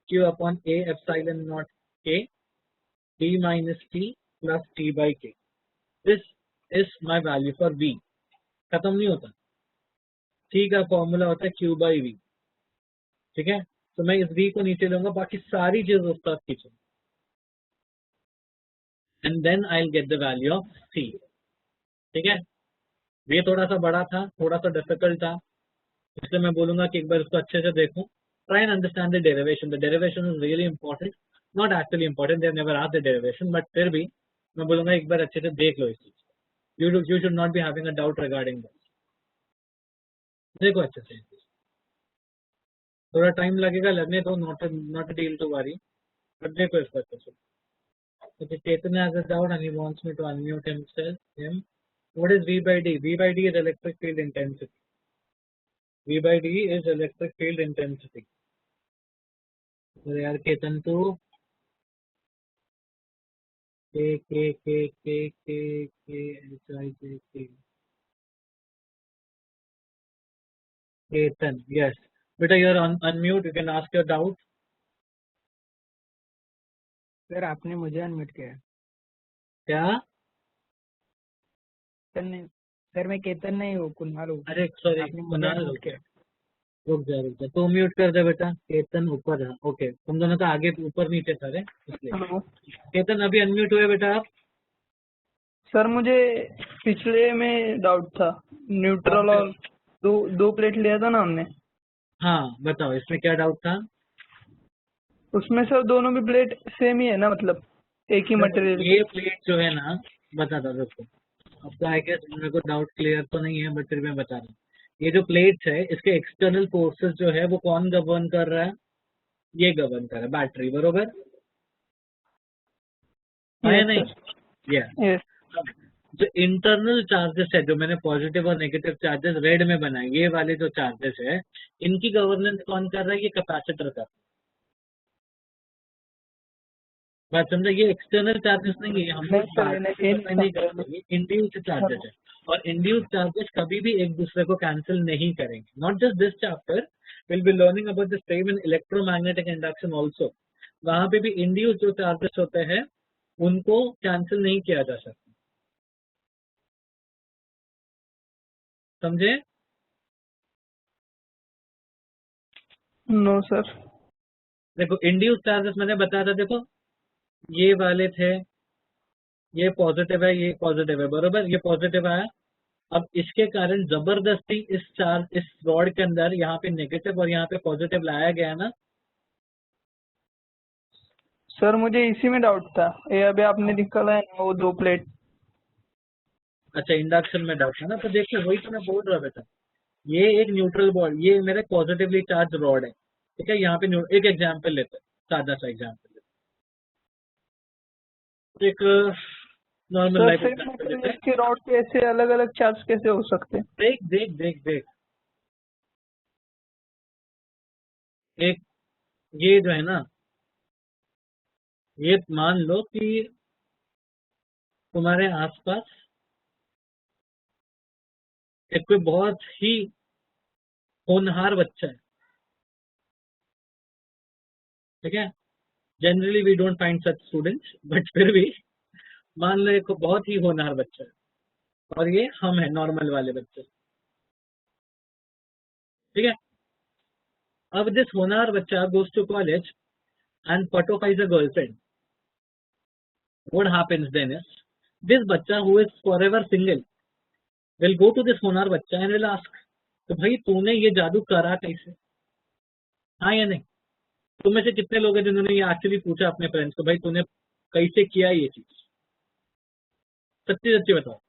q upon a epsilon naught k d minus t plus t by k. This is my value for v. खत्म नहीं होता, t का formula होता है q by v। ठीक है, तो मैं इस v को नीचे लूंगा, बाकी सारी चीज उस साथ खींचूंगा, and then I will get the value of c। ठीक है, ये थोड़ा सा बड़ा था, थोड़ा सा डिफिकल्ट था, इसलिए मैं बोलूंगा कि एक बार इसको अच्छे से देखो। Try and understand the derivation. The derivation is really important. Not actually important. They have never asked the derivation, but फिर भी मैं बोलूंगा एक बार अच्छे से देख लो इस चीज को। You should not be having a doubt regarding this. देखो अच्छे से, थोड़ा टाइम लगेगा, लगने दो, not a deal to worry, but देखो इसको अच्छे से। Okay, Chetan has a doubt and he wants me to unmute him. What is V by D? V by D is electric field intensity. V by D is electric field intensity. अरे यार केतन तो Ketan, yes. Beta, you're on unmute. You can ask your doubt. Sir आपने मुझे unmute किया है। क्या? Sir नहीं, sir मैं केतन नहीं हूँ, कुणाल हूँ। अरे सॉरी, आपने मुझे कुणाल। अनम्यूट किया। रुक जा, तो म्यूट कर दे बेटा। केतन ऊपर है, ओके। तुम दोनों का आगे ऊपर नीचे था रे, इसलिए। हेलो केतन अभी अनम्यूट हुए बेटा आप। सर, मुझे पिछले में डाउट था, न्यूट्रल और दो प्लेट लिया था ना हमने। हाँ बताओ, इसमें क्या डाउट था? उसमें सर दोनों भी प्लेट सेम ही है ना, मतलब एक ही मटेरियल? ये प्लेट जो है ना, बताता दोस्तों, आपका आई गेस मेरे को डाउट क्लियर तो नहीं है, बट फिर मैं बता रहा हूँ। ये जो प्लेट्स है, इसके एक्सटर्नल फोर्सेस जो है वो कौन गवर्न कर रहा है? ये गवर्न कर रहा है, बैटरी, बरोबर? हाँ या यस नहीं? सर। ये यस जो इंटरनल चार्जेस है, जो मैंने पॉजिटिव और नेगेटिव चार्जेस रेड में बनाए, ये वाले जो चार्जेस है, इनकी गवर्नेंस कौन कर रहा है? ये कैपेसिटर कर रहा है। बात समझा? ये एक्सटर्नल चार्जेस नहीं है, हम नहीं लोग सर, बात ये नहीं नहीं नहीं समझा करते, ये इंड्यूस्ड चार्जेस है। और इंड्यूस्ड चार्जेस कभी भी एक दूसरे को कैंसिल नहीं करेंगे। Not just this chapter, will be learning about the same in electromagnetic induction also. वहां पे भी इंड्यूस्ड जो चार्जेस होते हैं उनको कैंसिल नहीं किया जा सकता। समझे? No sir. देखो, इंड्यूस्ड चार्जेस मैंने बताया था, देखो ये वाले थे, ये पॉजिटिव है, ये पॉजिटिव है, बरोबर? ये पॉजिटिव आया। अब इसके कारण जबरदस्ती इस चार्ज, इस रॉड के अंदर यहाँ पे नेगेटिव और यहाँ पे पॉजिटिव लाया गया ना। सर मुझे इसी में डाउट था, ये अभी आपने निकाला है ना वो दो प्लेट। अच्छा, इंडक्शन में डाउट है ना, तो देखिए वही तो मैं बोल रहा था। ये एक न्यूट्रल बॉडी, ये मेरा पॉजिटिवली चार्ज रॉड है, ठीक है? यहाँ पे एक एग्जाम्पल लेते हैं, सादा सा एग्जाम्पल लेते हैं, एक normal sir life same example लेते मटेरियल हैं। के रॉड के ऐसे अलग अलग चार्ज कैसे हो सकते हैं? देख देख देख देख, एक ये जो है ना, ये मान लो कि तुम्हारे आसपास एक कोई बहुत ही होनहार बच्चा है, ठीक है? Generally we don't find such students, but फिर भी मान लो एक बहुत ही होनहार बच्चा है, और ये हम है नॉर्मल वाले बच्चे, ठीक है? अब दिस होनहार बच्चा गोes to college and photofies a girlfriend. What happens then is, this बच्चा who is forever single will go to this होनहार बच्चा and will ask, तो भाई तूने ये जादू करा कैसे? हाँ या नहीं? तुम में से कितने लोग हैं जिन्होंने ये एक्चुअली पूछा अपने फ्रेंड्स को, भाई तूने कैसे किया ये चीज? सच्ची सच्ची बताओ,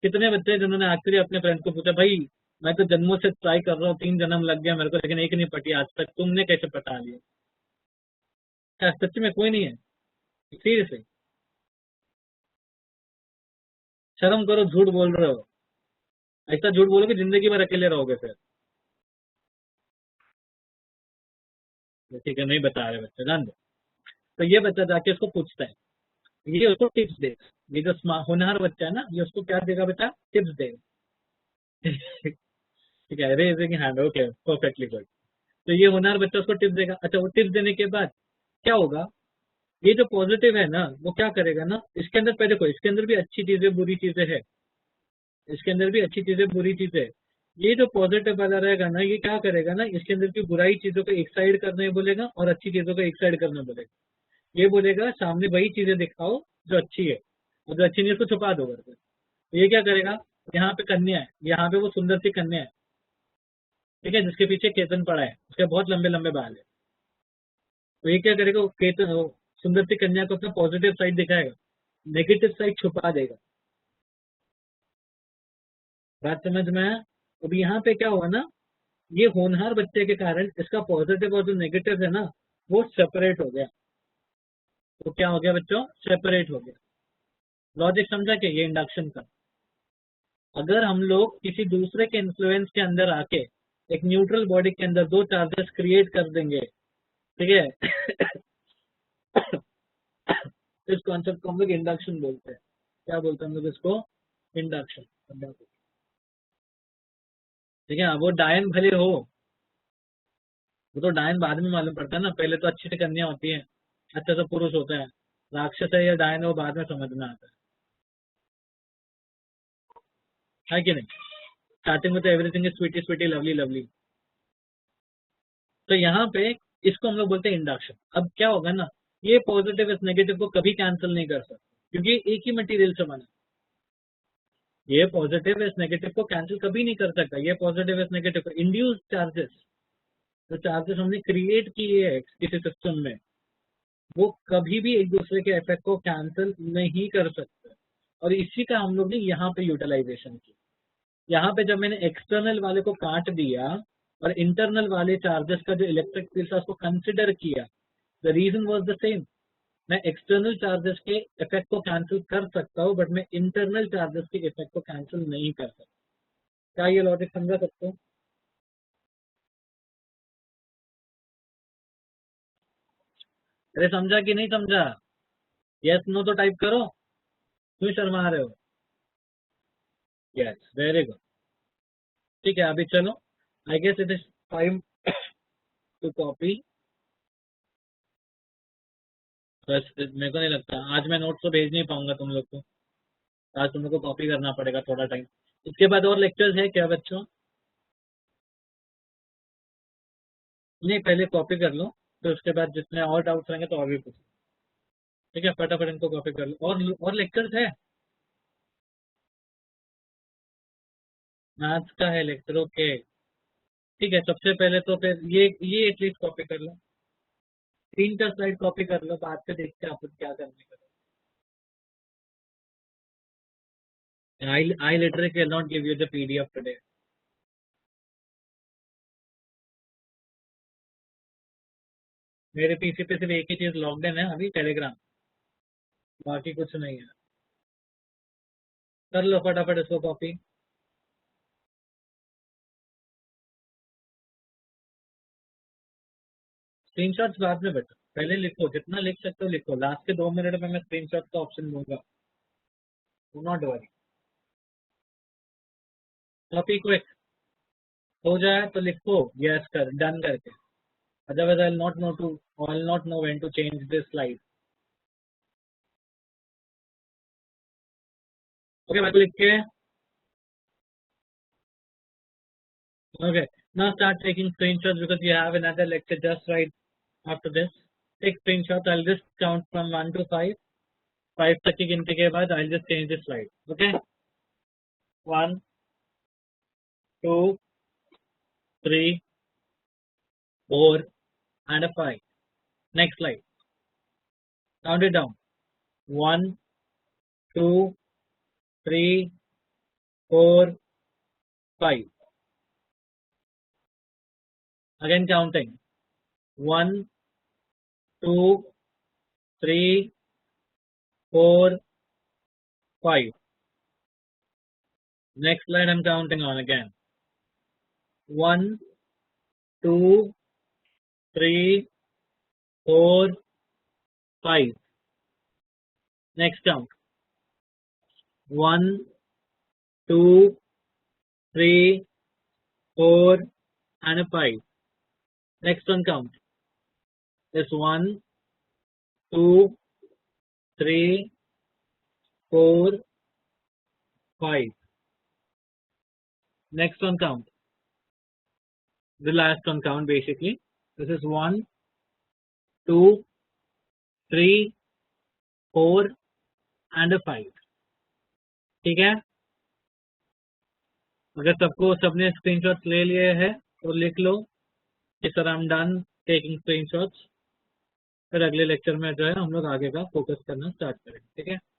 कितने बच्चे हैं जिन्होंने एक्चुअली अपने फ्रेंड्स को पूछा, भाई मैं तो जन्मों से ट्राई कर रहा हूँ, 3 जन्म लग गया मेरे को, लेकिन एक नहीं पटी आज तक, तुमने कैसे पटा लिया? क्या सच में कोई नहीं है? सीरियसली, शर्म करो, झूठ बोल रहे हो। ऐसा झूठ बोलोगे जिंदगी भर अकेले रहोगे फिर। ठीक है, नहीं बता रहे बच्चे, जान दो। तो ये बच्चा जाके उसको पूछता है, ये उसको टिप्स देगा। ये जो होनहार बच्चा है ना, ये उसको क्या देगा बेटा? टिप्स देगा। ठीक है, raising hand, okay, perfectly good. तो ये होनहार बच्चा उसको टिप्स देगा। अच्छा, वो टिप्स देने के बाद क्या होगा? ये जो पॉजिटिव है ना, वो क्या करेगा ना, इसके अंदर पहले देखो, इसके अंदर भी अच्छी चीजें बुरी चीजें है, इसके अंदर भी अच्छी चीजें बुरी चीजें है। ये जो पॉजिटिव वाला रहेगा ना, ये क्या करेगा ना, इसके अंदर की बुराई चीजों को एक साइड करने बोलेगा और अच्छी चीजों को एक साइड करने बोलेगा। ये बोलेगा सामने वही चीजें दिखाओ जो अच्छी है, और जो अच्छी नहीं है उसको छुपा दो करके। तो ये क्या करेगा? यहाँ पे कन्या है, यहाँ पे वो सुंदर सी कन्या है, ठीक है, जिसके पीछे केतन पड़ा है, उसके बहुत लंबे लंबे बाल है। तो ये क्या करेगा? वो केतन, वो सुंदर सी कन्या को अपना पॉजिटिव साइड दिखाएगा, नेगेटिव साइड छुपा देगा। बात समझ में आया? अब यहाँ पे क्या हुआ ना, ये होनहार बच्चे के कारण इसका पॉजिटिव और जो नेगेटिव है ना, वो सेपरेट हो गया। तो क्या हो गया बच्चों? सेपरेट हो गया। लॉजिक समझा क्या ये इंडक्शन का? अगर हम लोग किसी दूसरे के इन्फ्लुएंस के अंदर आके एक न्यूट्रल बॉडी के अंदर दो चार्जेस क्रिएट कर देंगे, ठीक है? इस कॉन्सेप्ट को हम लोग इंडक्शन बोलते हैं। क्या बोलते हैं हम लोग इसको? इंडक्शन। ठीक है, वो डायन भले हो, वो तो डायन बाद में मालूम पड़ता है ना, पहले तो अच्छी सी कन्या होती है, अच्छा सा पुरुष होता है, राक्षस है या डायन है वो बाद में समझ में आता है कि नहीं? स्टार्टिंग में तो everything is sweetie sweetie lovely lovely. तो यहाँ पे इसको हम लोग बोलते हैं इंडक्शन। अब क्या होगा ना, ये पॉजिटिव इस नेगेटिव को कभी कैंसिल नहीं कर सकते, क्योंकि एक ही मटेरियल से बना है। ये पॉजिटिव इस नेगेटिव को कैंसिल कभी नहीं कर सकता, ये पॉजिटिव इस नेगेटिव को। इंड्यूस चार्जेस, जो चार्जेस हमने क्रिएट किए हैं किसी सिस्टम में, वो कभी भी एक दूसरे के इफेक्ट को कैंसिल नहीं कर सकते। और इसी का हम लोग ने यहाँ पे यूटिलाइजेशन की। यहाँ पे जब मैंने एक्सटर्नल वाले को काट दिया और इंटरनल वाले चार्जेस का जो इलेक्ट्रिक फील्ड था उसको कंसिडर किया, the reason was the same. मैं एक्सटर्नल चार्जेस के इफेक्ट को कैंसिल कर सकता हूँ, बट मैं इंटरनल चार्जेस के इफेक्ट को कैंसिल नहीं कर सकता। क्या ये लॉजिक समझा सकते हो? अरे समझा कि नहीं समझा? यस नो तो टाइप करो, क्यों शर्मा रहे हो? Yes, very good. ठीक है, अभी चलो, I guess it is time to copy. बस मेरे को नहीं लगता आज मैं नोट्स तो भेज नहीं पाऊंगा तुम लोग को, आज तुम लोग को कॉपी करना पड़ेगा थोड़ा टाइम। इसके बाद और लेक्चर्स है क्या बच्चों? नहीं, पहले कॉपी कर लो, फिर उसके बाद जितने और डाउट्स रहेंगे तो और भी पूछो। ठीक है, फटाफट इनको कॉपी कर लो। और लेक्चर्स है, मैथ्स का है लेक्चर, ओके। ठीक है, सबसे पहले तो फिर ये एटलीस्ट कॉपी कर लो, 3 स्लाइड कॉपी कर लो, बाद से देखते हैं अपन क्या करने का। I literally cannot give you the PDF today. मेरे पीसी पे सिर्फ एक ही चीज लॉग्ड इन है अभी, टेलीग्राम, बाकी कुछ नहीं है। कर लो फटाफट इसको कॉपी। स्क्रीनशॉट्स बाद में बेटा, पहले लिखो, जितना लिख सकते हो लिखो, लास्ट के 2 मिनट में मैं स्क्रीनशॉट का ऑप्शन दूंगा, do not worry. Copy quick हो जाए तो लिखो यस कर डन करके, otherwise I will not know when to change this slide. Okay बात लिख के, okay, now start taking screenshots because you have another lecture just right after this. Take screenshots, I'll just count from 1 to 5, 5 तक की गिनती के बाद I'll just change the slide, okay? 1, 2, 3, 4 and a 5. Next slide, count it down, 1, 2, 3, 4, 5. Again counting, 1, 2, 3, 4, 5. Next slide I'm counting on again, 1, 2, 3, 4, 5. Next count, 1, 2, 3, 4 and a 5. Next one count is 1, 2, 3, 4, 5. Next one count, the last one count basically. This is 1, 2, 3, 4 and a 5. ठीक है, अगर सबने screenshots ले लिए हैं तो लिख लो कि sir I am done taking screenshots. फिर अगले लेक्चर में जो है हम लोग आगे का फोकस करना स्टार्ट करेंगे। ठीक है।